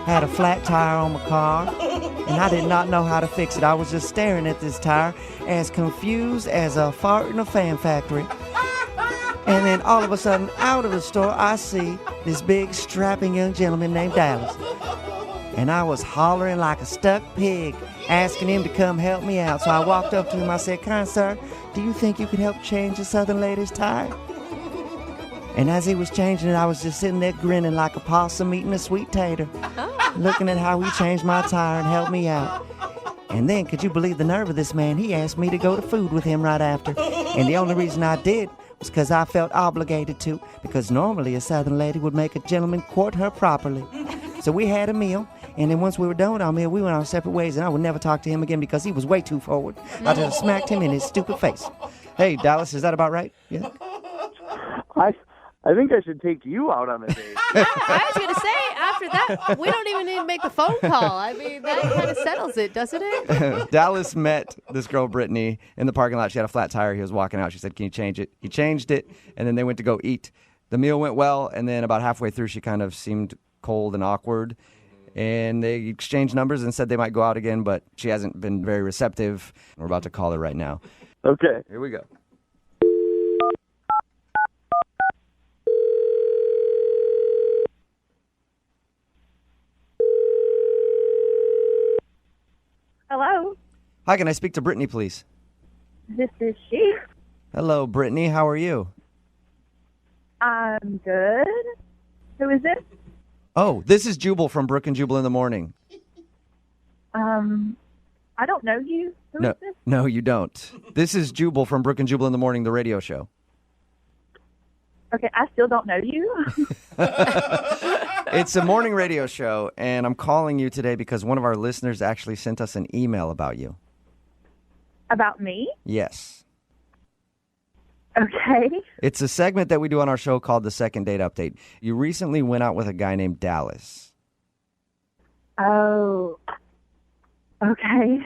Speaker 7: Had a flat tire on my car, and I did not know how to fix it. I was just staring at this tire as confused as a fart in a fan factory. And then all of a sudden, out of the store, I see this big, strapping young gentleman named Dallas. And I was hollering like a stuck pig, asking him to come help me out. So I walked up to him. I said, "Kind sir, do you think you could help change the Southern lady's tire?" And as he was changing it, I was just sitting there grinning like a possum eating a sweet tater, looking at how he changed my tire and helped me out. And then, could you believe the nerve of this man? He asked me to go to food with him right after. And the only reason I did was because I felt obligated to, because normally a Southern lady would make a gentleman court her properly. So we had a meal, and then once we were done with our meal, we went our separate ways, and I would never talk to him again because he was way too forward. I just smacked him in his stupid face. Hey, Dallas, is that about right? Yeah.
Speaker 10: I think I should take you out on a date.
Speaker 28: I was going to say, after that, we don't even need to make the phone call. I mean, that kind of settles it, doesn't it?
Speaker 7: Dallas met this girl, Brittany, in the parking lot. She had a flat tire. He was walking out. She said, "Can you change it?" He changed it, and then they went to go eat. The meal went well, and then about halfway through, she kind of seemed cold and awkward. And they exchanged numbers and said they might go out again, but she hasn't been very receptive. We're about to call her right now.
Speaker 10: Okay.
Speaker 7: Here we go.
Speaker 5: Hello,
Speaker 7: Hi, can I speak to Brittany, please?
Speaker 5: this is she.
Speaker 7: Hello, Brittany. How are you?
Speaker 5: I'm good. Who is this?
Speaker 7: Oh, this is Jubal from Brooke and Jubal in the morning.
Speaker 5: I don't know you. Who is this?
Speaker 7: No, you don't. This is Jubal from Brooke and Jubal in the morning, the radio show.
Speaker 5: Okay, I still don't know you.
Speaker 7: It's a morning radio show, and I'm calling you today because one of our listeners actually sent us an email about you.
Speaker 5: About me?
Speaker 7: Yes.
Speaker 5: Okay.
Speaker 7: It's a segment that we do on our show called the Second Date Update. You recently went out with a guy named Dallas.
Speaker 5: Oh. Okay.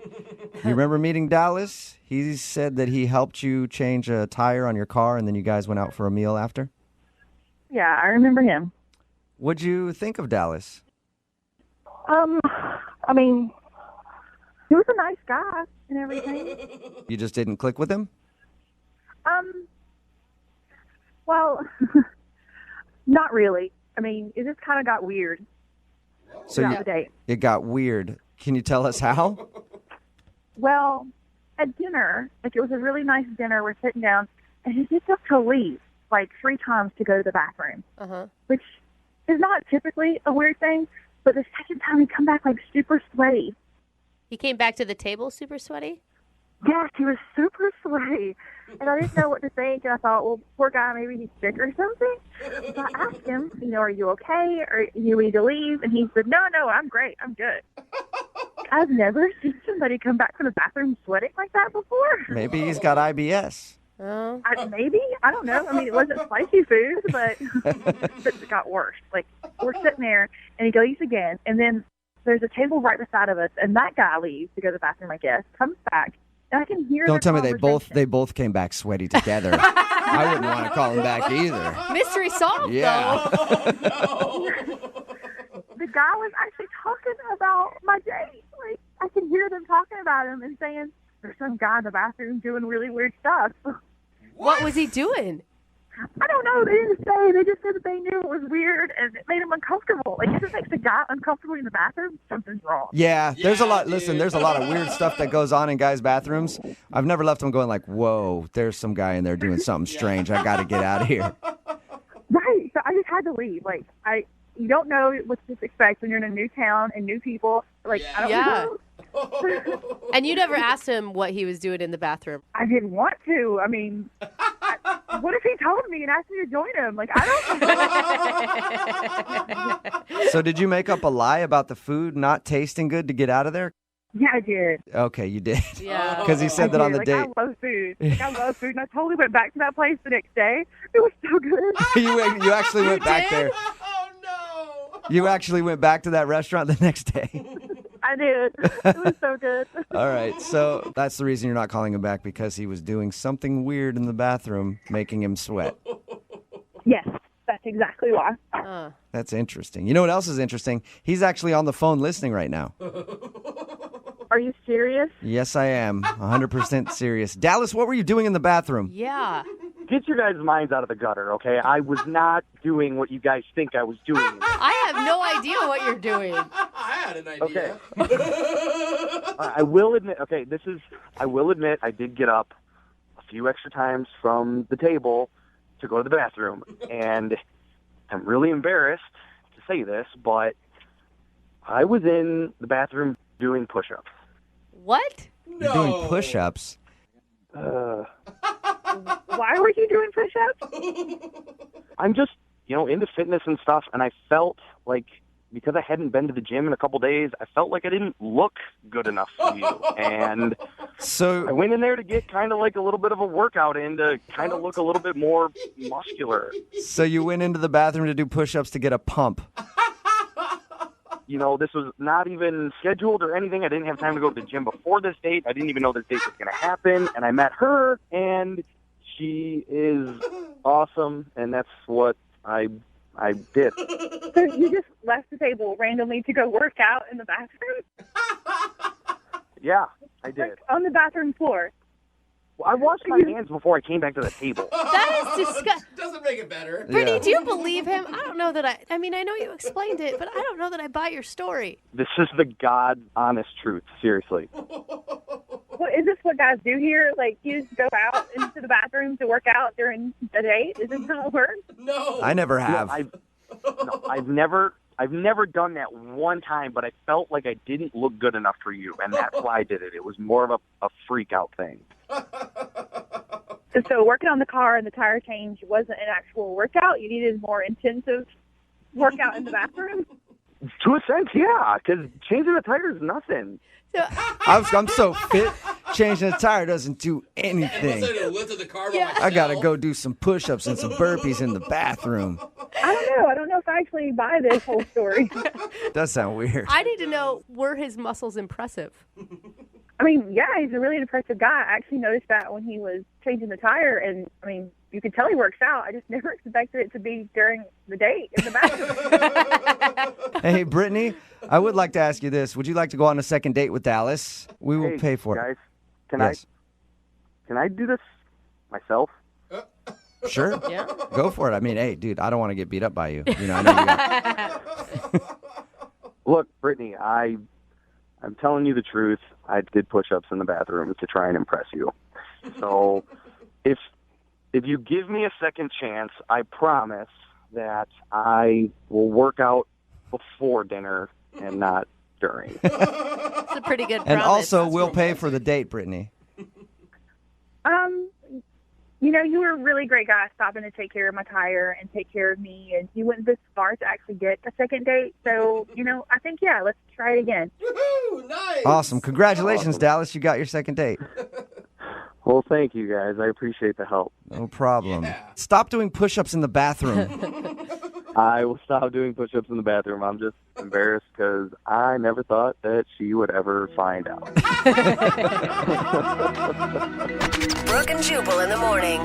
Speaker 7: You remember meeting Dallas? He said that he helped you change a tire on your car, and then you guys went out for a meal after?
Speaker 5: Yeah, I remember him.
Speaker 7: What'd you think of Dallas?
Speaker 5: I mean, he was a nice guy and everything.
Speaker 7: You just didn't click with him?
Speaker 5: Well, not really. I mean, it just kind of got weird.
Speaker 7: So
Speaker 5: throughout the date.
Speaker 7: It got weird. Can you tell us how?
Speaker 5: Well, at dinner, like it was a really nice dinner. We're sitting down, and he just took to leave like 3 times to go to the bathroom, which is not typically a weird thing. But the second time, he come back like super sweaty.
Speaker 28: He came back to the table super sweaty?
Speaker 5: Yes, he was super sweaty. And I didn't know what to think. And I thought, well, poor guy, maybe he's sick or something. So I asked him, are you okay? Or you need to leave? And he said, no, I'm great. I'm good. I've never seen somebody come back from the bathroom sweating like that before.
Speaker 7: Maybe he's got IBS.
Speaker 5: Maybe. I don't know. I mean, it wasn't spicy food, but it got worse. Like, we're sitting there, and he leaves again. And then there's a table right beside of us, and that guy leaves to go to the bathroom, I guess, comes back. And I can hear
Speaker 7: Don't tell me they
Speaker 5: conversation.
Speaker 7: both came back sweaty together. I wouldn't want to call him back either.
Speaker 28: Mystery solved,
Speaker 7: Yeah.
Speaker 5: The guy was actually talking about my date. Like, I can hear them talking about him and saying, there's some guy in the bathroom doing really weird stuff.
Speaker 28: What was he doing?
Speaker 5: I don't know. They didn't say. They just said that they knew it was weird and it made him uncomfortable. Like, if it makes a guy uncomfortable in the bathroom, something's wrong.
Speaker 7: Yeah, there's a lot. Listen, there's a lot of weird stuff that goes on in guys' bathrooms. I've never left them going like, whoa, there's some guy in there doing something strange. I got to get out of here.
Speaker 5: Right. So I just had to leave. Like, you don't know what to expect when you're in a new town and new people. Like, I don't know.
Speaker 28: And you never asked him what he was doing in the bathroom.
Speaker 5: I didn't want to. I mean, what if he told me and asked me to join him? Like, I don't.
Speaker 7: So did you make up a lie about the food not tasting good to get out of there?
Speaker 5: Yeah, I did.
Speaker 7: Okay, you did.
Speaker 28: Yeah.
Speaker 7: Because he said that on the
Speaker 5: like,
Speaker 7: date.
Speaker 5: I love food. I love food, and I totally went back to that place the next day. It was so good.
Speaker 7: You actually went back there.
Speaker 2: Oh, no.
Speaker 7: You actually went back to that restaurant the next day.
Speaker 5: I did. It was so good.
Speaker 7: All right, so that's the reason you're not calling him back, because he was doing something weird in the bathroom, making him sweat.
Speaker 5: Yes, that's exactly why.
Speaker 7: That's interesting. You know what else is interesting? He's actually on the phone listening right now.
Speaker 5: Are you serious?
Speaker 7: Yes, I am. 100% serious. Dallas, what were you doing in the bathroom?
Speaker 28: Yeah.
Speaker 10: Get your guys' minds out of the gutter, okay? I was not doing what you guys think I was doing.
Speaker 28: I have no idea what you're doing.
Speaker 2: I had an idea.
Speaker 10: Okay. I will admit, I did get up a few extra times from the table to go to the bathroom. And I'm really embarrassed to say this, but I was in the bathroom doing push-ups.
Speaker 28: What?
Speaker 7: You're doing push-ups?
Speaker 5: Why were you doing push-ups?
Speaker 10: I'm just, into fitness and stuff, and I felt like because I hadn't been to the gym in a couple days, I felt like I didn't look good enough for you. And
Speaker 7: so
Speaker 10: I went in there to get kind of like a little bit of a workout in to kind of look a little bit more muscular.
Speaker 7: So you went into the bathroom to do push-ups to get a pump.
Speaker 10: This was not even scheduled or anything. I didn't have time to go to the gym before this date. I didn't even know this date was going to happen. And I met her, and she is awesome, and that's what I did.
Speaker 5: So you just left the table randomly to go work out in the bathroom?
Speaker 10: Yeah, I did.
Speaker 5: Like on the bathroom floor?
Speaker 10: Well, I washed my hands before I came back to the table.
Speaker 28: That is disgusting.
Speaker 2: Doesn't make it better.
Speaker 28: Brittany, do you believe him? I don't know that I mean, I know you explained it, but I don't know that I buy your story.
Speaker 10: This is the God's honest truth, seriously.
Speaker 5: Well, is this what guys do here? Like, you just go out into the bathroom to work out during the date? Is this how it works?
Speaker 2: No.
Speaker 7: I never have.
Speaker 10: I've never done that one time, but I felt like I didn't look good enough for you, and that's why I did it. It was more of a freak out thing.
Speaker 5: So working on the car and the tire change wasn't an actual workout? You needed more intensive workout in the bathroom?
Speaker 10: To a sense, yeah, because changing the tire is nothing.
Speaker 7: I'm so fit. Changing the tire doesn't do anything. I gotta go do some push-ups and some burpees in the bathroom.
Speaker 5: I don't know if I actually buy this whole story.
Speaker 7: Does sound weird.
Speaker 28: I need to know, were his muscles impressive?
Speaker 5: I mean, yeah, he's a really impressive guy. I actually noticed that when he was changing the tire, and I mean, you could tell he works out. I just never expected it to be during the date in the bathroom.
Speaker 7: Hey, Brittany, I would like to ask you this. Would you like to go on a second date with Dallas? We will pay for
Speaker 10: guys,
Speaker 7: it.
Speaker 10: Can I do this myself?
Speaker 7: Sure.
Speaker 28: Yeah.
Speaker 7: Go for it. I mean, hey, dude, I don't want to get beat up by you. I know you
Speaker 10: Look, Brittany, I'm telling you the truth. I did push-ups in the bathroom to try and impress you. So if you give me a second chance, I promise that I will work out before dinner and not during.
Speaker 28: It's a pretty good promise.
Speaker 7: And also, we'll pay for the date, Brittany.
Speaker 5: You were a really great guy stopping to take care of my tire and take care of me, and you went this far to actually get a second date. So, I think, let's try it again.
Speaker 2: Woohoo! Nice!
Speaker 7: Awesome. Congratulations, Dallas. You got your second date.
Speaker 10: Well, thank you, guys. I appreciate the help.
Speaker 7: No problem. Yeah. Stop doing push-ups in the bathroom.
Speaker 10: I will stop doing push-ups in the bathroom. I'm just embarrassed because I never thought that she would ever find out.
Speaker 11: Brooke and Jubal in the morning.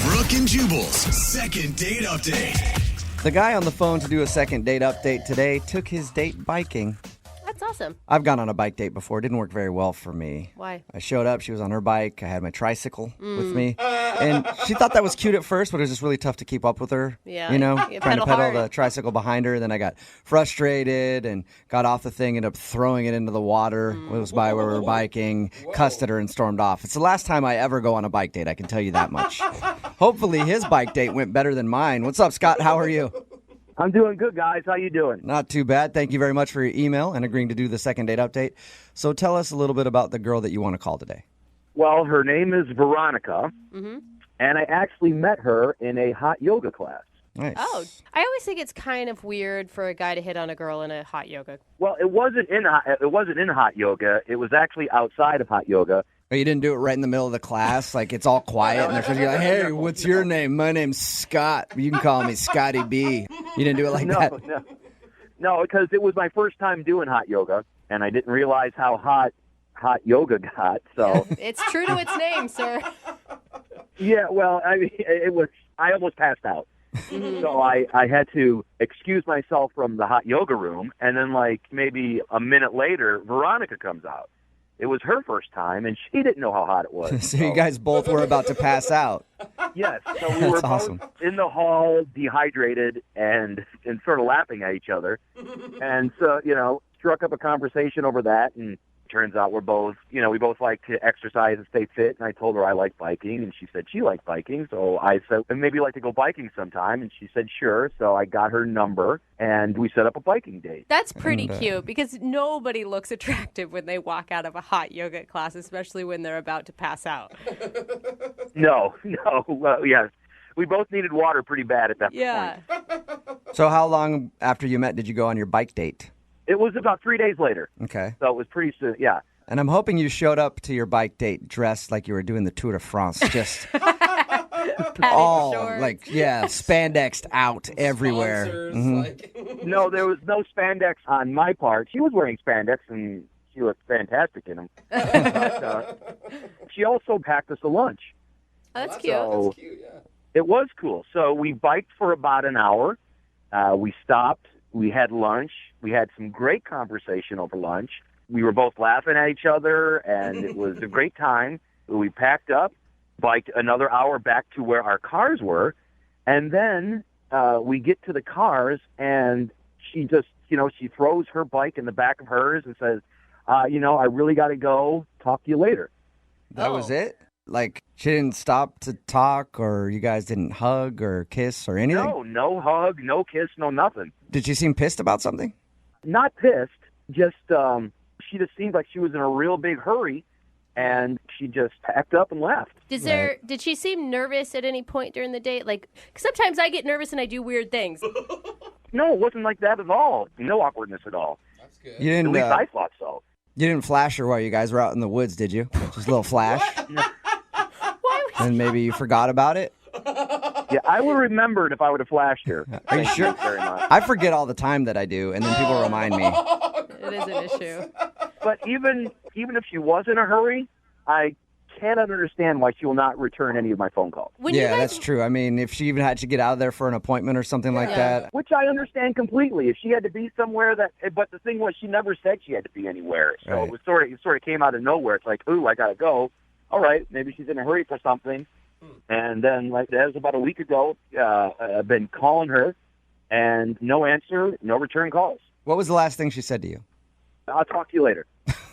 Speaker 26: Brooke and Jubal's second date update.
Speaker 7: The guy on the phone to do a second date update today took his date biking.
Speaker 28: That's awesome.
Speaker 7: I've gone on a bike date before. It didn't work very well for me.
Speaker 28: Why?
Speaker 7: I showed up. She was on her bike. I had my tricycle with me. And she thought that was cute at first, but it was just really tough to keep up with her.
Speaker 28: Yeah.
Speaker 7: Trying to pedal the tricycle behind her. Then I got frustrated and got off the thing, ended up throwing it into the water. It was by where we were biking, cussed at her, and stormed off. It's the last time I ever go on a bike date, I can tell you that much. Hopefully his bike date went better than mine. What's up, Scott? How are you?
Speaker 13: I'm doing good, guys. How you doing?
Speaker 7: Not too bad. Thank you very much for your email and agreeing to do the second date update. So tell us a little bit about the girl that you want to call today.
Speaker 13: Well, her name is Veronica,
Speaker 28: Mm-hmm.
Speaker 13: and I actually met her in a hot yoga class.
Speaker 7: Nice.
Speaker 28: Oh, I always think it's kind of weird for a guy to hit on a girl in a hot yoga.
Speaker 13: Well, it wasn't in hot yoga. It was actually outside of hot yoga.
Speaker 7: But you didn't do it right in the middle of the class, like it's all quiet, and they're supposed to be like, "Hey, what's your name? My name's Scott. You can call me Scotty B." You didn't do it like that.
Speaker 13: No, because it was my first time doing hot yoga, and I didn't realize how hot yoga got. So
Speaker 28: It's true to its name, sir.
Speaker 13: yeah, well, I mean, I almost passed out. So I had to excuse myself from the hot yoga room, and then like maybe a minute later, Veronica comes out. It was her first time, and she didn't know how hot it was.
Speaker 7: So you guys both were about to pass out.
Speaker 13: Yes, so we were
Speaker 7: That's awesome.
Speaker 13: both in the hall, dehydrated, and sort of laughing at each other. And so, struck up a conversation over that, and turns out we both like to exercise and stay fit. And I told her I like biking, and she said she liked biking. So I said, and maybe you'd like to go biking sometime. And she said, sure. So I got her number, and we set up a biking date.
Speaker 28: That's pretty cute because nobody looks attractive when they walk out of a hot yoga class, especially when they're about to pass out.
Speaker 13: No. Well, yes. We both needed water pretty bad at that point.
Speaker 7: So how long after you met did you go on your bike date?
Speaker 13: It was about 3 days later.
Speaker 7: Okay.
Speaker 13: So it was pretty soon, yeah.
Speaker 7: And I'm hoping you showed up to your bike date dressed like you were doing the Tour de France, just all spandexed out everywhere. Mm-hmm.
Speaker 13: No, there was no spandex on my part. She was wearing spandex, and she looked fantastic in them. But, she also packed us a lunch.
Speaker 28: Oh, that's cute.
Speaker 13: So
Speaker 28: that's cute, yeah.
Speaker 13: It was cool. So we biked for about an hour. We stopped. We had lunch. We had some great conversation over lunch. We were both laughing at each other, and it was a great time. We packed up, biked another hour back to where our cars were, and then we get to the cars, and she just, she throws her bike in the back of hers and says, I really got to go. Talk to you later.
Speaker 7: That was it? Like, she didn't stop to talk, or you guys didn't hug or kiss or anything?
Speaker 13: No hug, no kiss, no nothing.
Speaker 7: Did she seem pissed about something?
Speaker 13: Not pissed, just she just seemed like she was in a real big hurry, and she just packed up and left.
Speaker 28: Did she seem nervous at any point during the date? Like, 'cause sometimes I get nervous and I do weird things.
Speaker 13: No, it wasn't like that at all. No awkwardness at all.
Speaker 7: That's good. You didn't,
Speaker 13: at least I thought so.
Speaker 7: You didn't flash her while you guys were out in the woods, did you? Just a little flash? And maybe you forgot about it?
Speaker 13: Yeah, I would have remembered if I would have flashed her.
Speaker 7: Are you sure?
Speaker 13: Very much.
Speaker 7: I forget all the time that I do, and then people remind me.
Speaker 28: It is an issue.
Speaker 13: But even if she was in a hurry, I cannot understand why she will not return any of my phone calls.
Speaker 7: That's true. I mean, if she even had to get out of there for an appointment or something like that.
Speaker 13: Which I understand completely. If she had to be somewhere but the thing was, she never said she had to be anywhere. So
Speaker 7: Right.
Speaker 13: it sort of came out of nowhere. It's like, ooh, I gotta go. All right, maybe she's in a hurry for something. And then, like that was about a week ago. I've been calling her, and no answer, no return calls.
Speaker 7: What was the last thing she said to you?
Speaker 13: I'll talk to you later.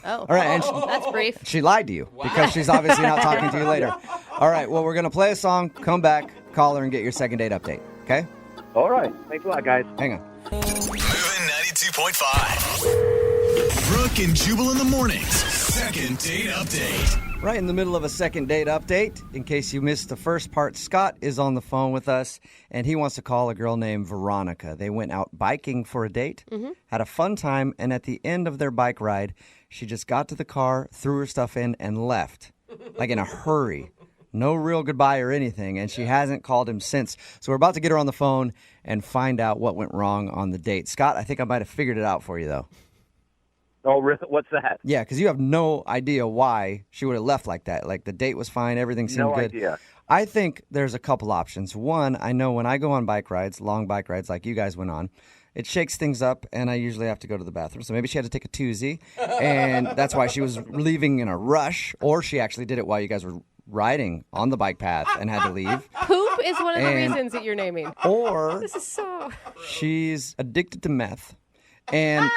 Speaker 28: Oh,
Speaker 7: All right, and
Speaker 28: that's brief.
Speaker 7: She lied to you because she's obviously not talking to you later. All right, well, we're going to play a song, come back, call her, and get your second date update, okay?
Speaker 13: All right. Thanks a lot, guys.
Speaker 7: Hang on.
Speaker 26: Moving 92.5. Brooke and Jubal in the mornings. Second date update.
Speaker 7: Right in the middle of a second date update. In case you missed the first part, Scott is on the phone with us, and he wants to call a girl named Veronica. They went out biking for a date, had a fun time, and at the end of their bike ride, she just got to the car, threw her stuff in, and left, like in a hurry. No real goodbye or anything, and she hasn't called him since. So we're about to get her on the phone and find out what went wrong on the date. Scott, I think I might have figured it out for you, though.
Speaker 13: Oh, really? What's that?
Speaker 7: Yeah, because you have no idea why she would have left like that. Like, the date was fine, everything seemed
Speaker 13: No
Speaker 7: good.
Speaker 13: idea.
Speaker 7: I think there's a couple options. One, I know when I go on bike rides, long bike rides like you guys went on, it shakes things up, and I usually have to go to the bathroom. So maybe she had to take a toozy, and that's why she was leaving in a rush, or she actually did it while you guys were riding on the bike path and had to leave.
Speaker 28: Poop is one of the reasons that you're naming.
Speaker 7: Or
Speaker 28: this is so.
Speaker 7: she's addicted to meth, And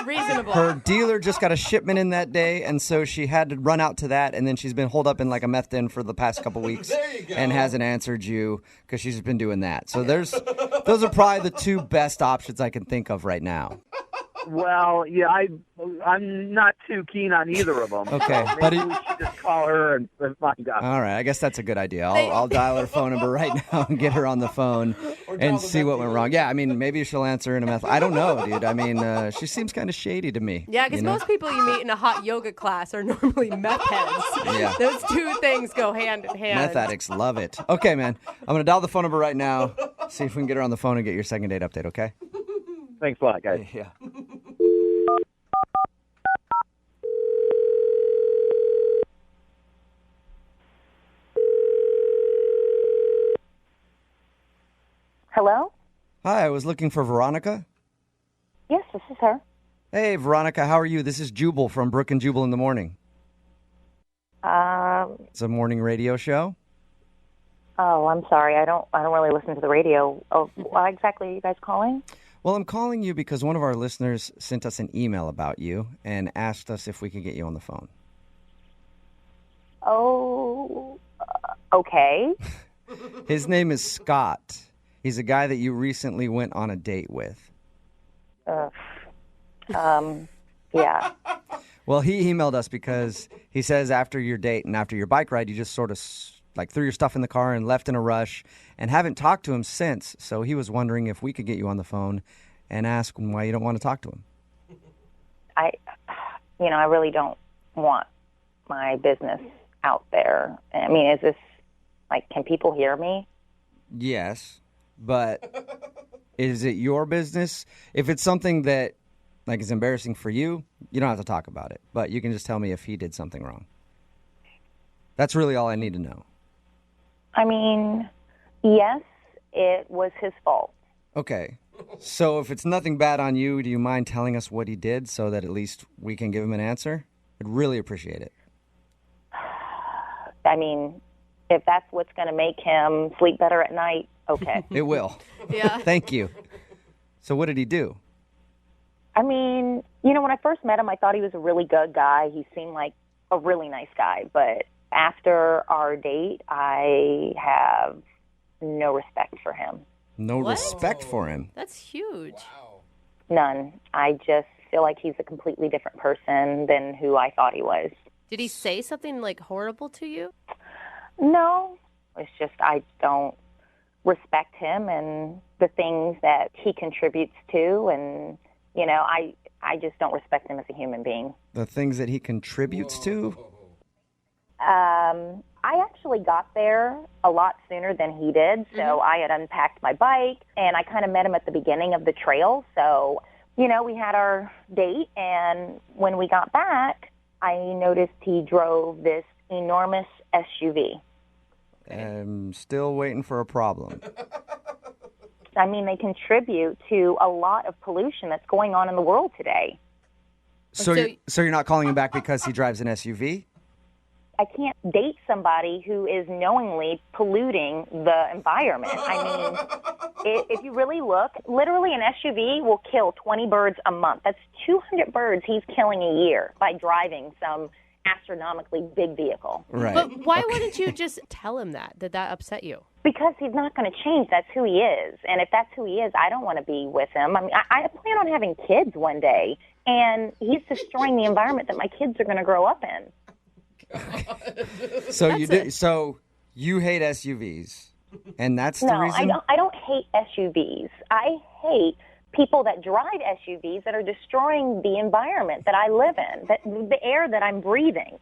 Speaker 28: Reasonable.
Speaker 7: her dealer just got a shipment in that day, and so she had to run out to that, and then she's been holed up in like a meth den for the past couple weeks and hasn't answered you because she's been doing that. So those are probably the two best options I can think of right now.
Speaker 13: Well, yeah, I'm not too keen on either of them.
Speaker 7: Okay,
Speaker 13: so
Speaker 7: but
Speaker 13: maybe we should just call her and find out.
Speaker 7: All right, I guess that's a good idea. I'll dial her phone number right now and get her on the phone and see what went wrong. Yeah, I mean, maybe she'll answer in a meth. I don't know, dude. I mean, she seems kind of shady to me.
Speaker 28: Yeah, because most people you meet in a hot yoga class are normally meth heads.
Speaker 7: Yeah.
Speaker 28: Those two things go hand in hand.
Speaker 7: Meth addicts love it. Okay, man. I'm going to dial the phone number right now, see if we can get her on the phone and get your second date update, okay?
Speaker 13: Thanks a lot, guys.
Speaker 7: Yeah.
Speaker 8: Hello?
Speaker 7: Hi, I was looking for Veronica.
Speaker 8: Yes, this is her.
Speaker 7: Hey, Veronica, how are you? This is Jubal from Brooke and Jubal in the morning. It's a morning radio show.
Speaker 8: Oh, I'm sorry. I don't really listen to the radio. Oh, why exactly are you guys calling?
Speaker 7: Well, I'm calling you because one of our listeners sent us an email about you and asked us if we could get you on the phone.
Speaker 8: Oh, okay.
Speaker 7: His name is Scott. He's a guy that you recently went on a date with.
Speaker 8: Yeah.
Speaker 7: Well, he emailed us because he says after your date and after your bike ride, you just sort of like threw your stuff in the car and left in a rush and haven't talked to him since. So he was wondering if we could get you on the phone and ask him why you don't want to talk to him.
Speaker 8: I really don't want my business out there. I mean, is this, like, can people hear me?
Speaker 7: Yes, but is it your business? If it's something that, like, is embarrassing for you, you don't have to talk about it. But you can just tell me if he did something wrong. That's really all I need to know.
Speaker 8: I mean, yes, it was his fault.
Speaker 7: Okay. So if it's nothing bad on you, do you mind telling us what he did so that at least we can give him an answer? I'd really appreciate it.
Speaker 8: I mean, if that's what's going to make him sleep better at night, okay.
Speaker 7: It will.
Speaker 28: Yeah.
Speaker 7: Thank you. So what did he do?
Speaker 8: I mean, when I first met him, I thought he was a really good guy. He seemed like a really nice guy. But after our date, I have no respect for him.
Speaker 7: No respect for him?
Speaker 28: That's huge.
Speaker 8: None. I just feel like he's a completely different person than who I thought he was.
Speaker 28: Did he say something, like, horrible to you?
Speaker 8: No. It's just I don't respect him and the things that he contributes to. And, I just don't respect him as a human being.
Speaker 7: The things that he contributes to?
Speaker 8: I actually got there a lot sooner than he did, so I had unpacked my bike, and I kind of met him at the beginning of the trail. So, we had our date, and when we got back, I noticed he drove this enormous SUV.
Speaker 7: I'm still waiting for a problem.
Speaker 8: I mean, they contribute to a lot of pollution that's going on in the world today.
Speaker 7: So you're not calling him back because he drives an SUV?
Speaker 8: I can't date somebody who is knowingly polluting the environment. I mean, if you really look, literally an SUV will kill 20 birds a month. That's 200 birds he's killing a year by driving some astronomically big vehicle.
Speaker 7: Right.
Speaker 28: But why wouldn't you just tell him that upset you?
Speaker 8: Because he's not going to change. That's who he is. And if that's who he is, I don't want to be with him. I mean, I plan on having kids one day, and he's destroying the environment that my kids are going to grow up in.
Speaker 7: So So you hate SUVs, and that's the reason?
Speaker 8: No, I don't hate SUVs. I hate people that drive SUVs that are destroying the environment that I live in, the air that I'm breathing.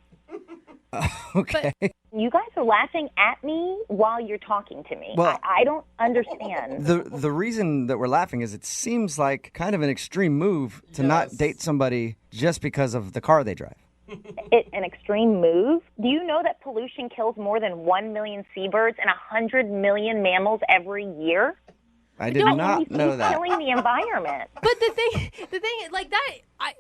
Speaker 7: Okay.
Speaker 8: But you guys are laughing at me while you're talking to me.
Speaker 7: Well,
Speaker 8: I don't understand.
Speaker 7: The reason that we're laughing is it seems like kind of an extreme move to not date somebody just because of the car they drive.
Speaker 8: An extreme move? Do you know that pollution kills more than 1 million seabirds and 100 million mammals every year?
Speaker 7: I did not know
Speaker 8: He's
Speaker 7: that.
Speaker 8: killing the environment.
Speaker 28: But the thing, like that,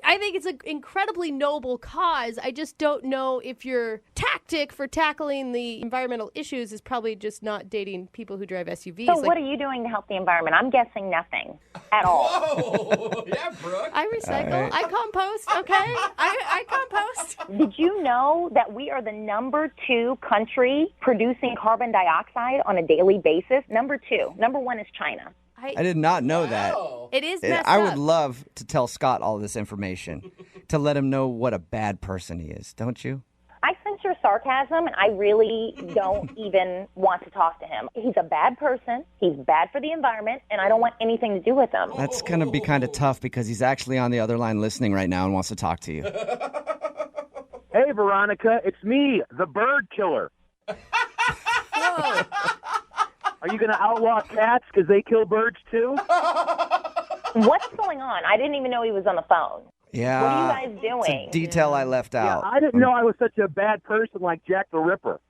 Speaker 12: I think it's an incredibly noble cause. I just don't know if your tactic for tackling the environmental issues is probably just not dating people who drive SUVs.
Speaker 8: So what are you doing to help the environment? I'm guessing nothing at all.
Speaker 2: Whoa! Yeah, Brooke.
Speaker 12: I recycle.
Speaker 7: All right.
Speaker 12: I compost. Okay, I compost.
Speaker 8: Did you know that we are the number 2 country producing carbon dioxide on a daily basis? Number 2. Number 1 is China.
Speaker 7: I did not know that.
Speaker 12: It is messed
Speaker 7: I
Speaker 12: up.
Speaker 7: would love to tell Scott all this information to let him know what a bad person he is, don't you?
Speaker 8: I sense your sarcasm, and I really don't even want to talk to him. He's a bad person. He's bad for the environment, and I don't want anything to do with him.
Speaker 7: That's going to be kind of tough because he's actually on the other line listening right now and wants to talk to you.
Speaker 13: Hey, Veronica, it's me, the bird killer.
Speaker 12: Whoa.
Speaker 13: Are you going to outlaw cats because they kill birds too?
Speaker 8: What's going on? I didn't even know he was on the phone.
Speaker 7: Yeah.
Speaker 8: What are you guys doing?
Speaker 7: It's a detail I left
Speaker 13: Yeah,
Speaker 7: out.
Speaker 13: I didn't know I was such a bad person like Jack the Ripper.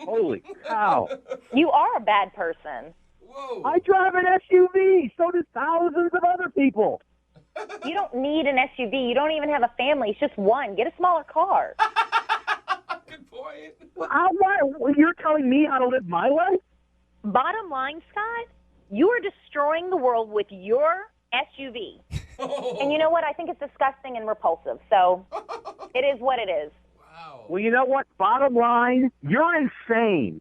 Speaker 13: Holy cow.
Speaker 8: You are a bad person.
Speaker 2: Whoa.
Speaker 13: I drive an SUV. So do thousands of other people.
Speaker 8: You don't need an SUV. You don't even have a family. It's just one. Get a smaller car.
Speaker 2: Good point.
Speaker 13: You're telling me how to live my life?
Speaker 8: Bottom line, Scott, you are destroying the world with your SUV. And you know what? I think it's disgusting and repulsive. So it is what it is.
Speaker 2: Wow.
Speaker 13: Well, you know what? Bottom line, you're insane.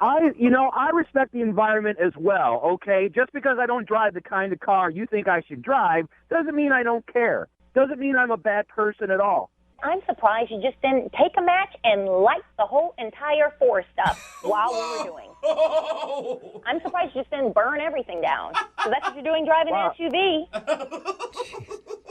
Speaker 13: I respect the environment as well, okay? Just because I don't drive the kind of car you think I should drive doesn't mean I don't care. Doesn't mean I'm a bad person at all.
Speaker 8: I'm surprised you just didn't take a match and light the whole entire forest up while we were doing. I'm surprised you just didn't burn everything down. So that's what you're doing driving an SUV.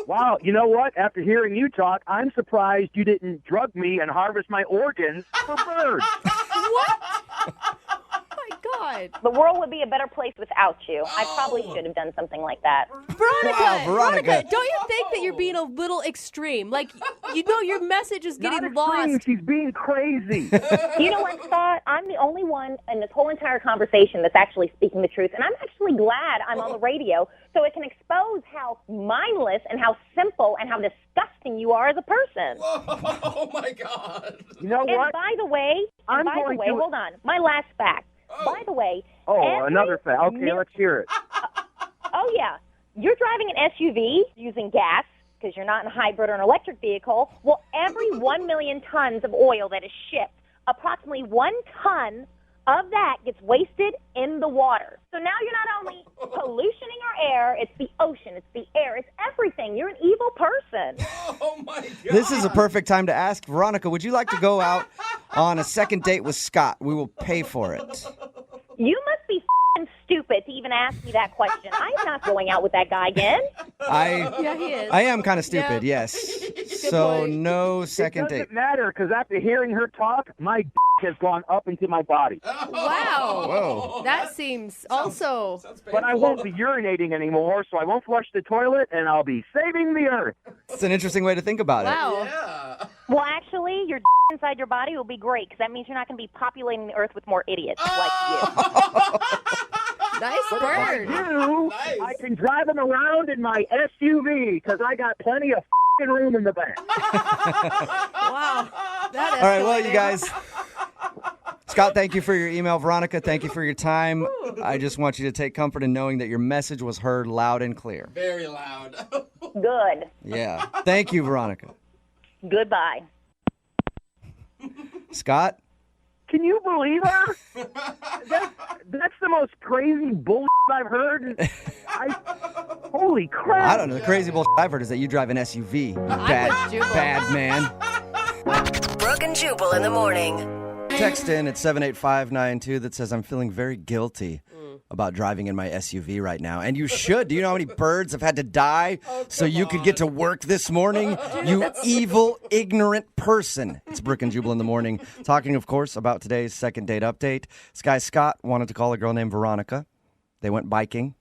Speaker 13: Wow, you know what? After hearing you talk, I'm surprised you didn't drug me and harvest my organs for birds.
Speaker 12: What? Oh my God.
Speaker 8: The world would be a better place without you. I probably should have done something like that.
Speaker 12: Veronica, don't you think that you're being a little extreme? Like, your message is getting lost.
Speaker 13: She's being crazy.
Speaker 8: You know what, Scott? I'm the only one in this whole entire conversation that's actually speaking the truth, and I'm actually glad I'm on the radio so it can expose how mindless and how simple and how disgusting you are as a person.
Speaker 2: Oh my God.
Speaker 13: You know
Speaker 8: And
Speaker 13: what?
Speaker 8: by the way, hold on. My last fact. By the way,
Speaker 13: another fact. Okay, let's hear it.
Speaker 8: Oh, yeah. You're driving an SUV using gas because you're not in a hybrid or an electric vehicle. Well, every 1 million tons of oil that is shipped, approximately 1 ton of that gets wasted in the water. So now you're not only pollutioning our air, it's the ocean, it's the air, it's everything. You're an evil person.
Speaker 2: Oh, my God.
Speaker 7: This is a perfect time to ask Veronica, would you like to go out on a second date with Scott? We will pay for it.
Speaker 8: You must be f***ing stupid to even ask me that question. I'm not going out with that guy again.
Speaker 12: Yeah, he is.
Speaker 7: I am kind of stupid, yes. So no second
Speaker 13: It
Speaker 7: date.
Speaker 13: doesn't matter because after hearing her talk, my d- has gone up into my body.
Speaker 12: Wow.
Speaker 7: Whoa.
Speaker 12: That seems also...
Speaker 13: But I won't be urinating anymore, so I won't flush the toilet, and I'll be saving the earth.
Speaker 7: It's an interesting way to think about it.
Speaker 12: Wow.
Speaker 2: Yeah.
Speaker 8: Well, actually, your inside your body will be great because that means you're not going to be populating the earth with more idiots like you.
Speaker 12: Nice
Speaker 13: But
Speaker 12: bird.
Speaker 13: if I do,
Speaker 2: Nice.
Speaker 13: I can drive them around in my SUV because I got plenty of f***ing room in the back.
Speaker 12: Wow. That
Speaker 7: All right, well,
Speaker 12: escalated.
Speaker 7: you guys. Scott, thank you for your email. Veronica, thank you for your time. I just want you to take comfort in knowing that your message was heard loud and clear.
Speaker 2: Very loud.
Speaker 8: Good.
Speaker 7: Yeah. Thank you, Veronica.
Speaker 8: Goodbye.
Speaker 7: Scott?
Speaker 13: Can you believe her? That's the most crazy bullshit I've heard. Holy crap.
Speaker 7: I don't know. The crazy bullshit I've heard is that you drive an SUV. Bad man.
Speaker 11: Brooke and Jubal in the morning.
Speaker 7: Text in at 78592 that says, I'm feeling very guilty about driving in my SUV right now. And you should. Do you know how many birds have had to die so you could get to work this morning? You evil, ignorant person. It's Brooke and Jubal in the morning. Talking, of course, about today's second date update. This guy, Scott, wanted to call a girl named Veronica. They went biking.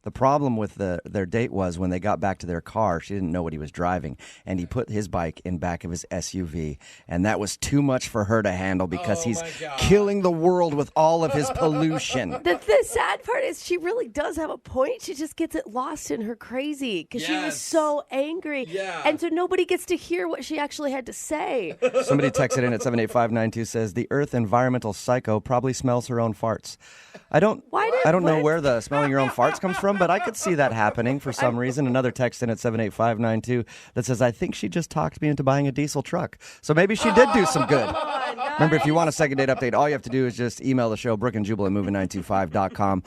Speaker 7: The problem with their date was when they got back to their car, she didn't know what he was driving, and he put his bike in back of his SUV, and that was too much for her to handle because he's killing the world with all of his pollution.
Speaker 12: The sad part is she really does have a point. She just gets it lost in her crazy because she was so angry.
Speaker 2: Yeah.
Speaker 12: And so nobody gets to hear what she actually had to say.
Speaker 7: Somebody texted in at 78592 says, the Earth environmental psycho probably smells her own farts. I don't know where the smelling your own farts comes from, but I could see that happening for some reason. Another text in at 78592 that says, I think she just talked me into buying a diesel truck. So maybe she did do some good. Remember, if you want a second date update, all you have to do is just email the show, Brooke and Jubal at moving925.com.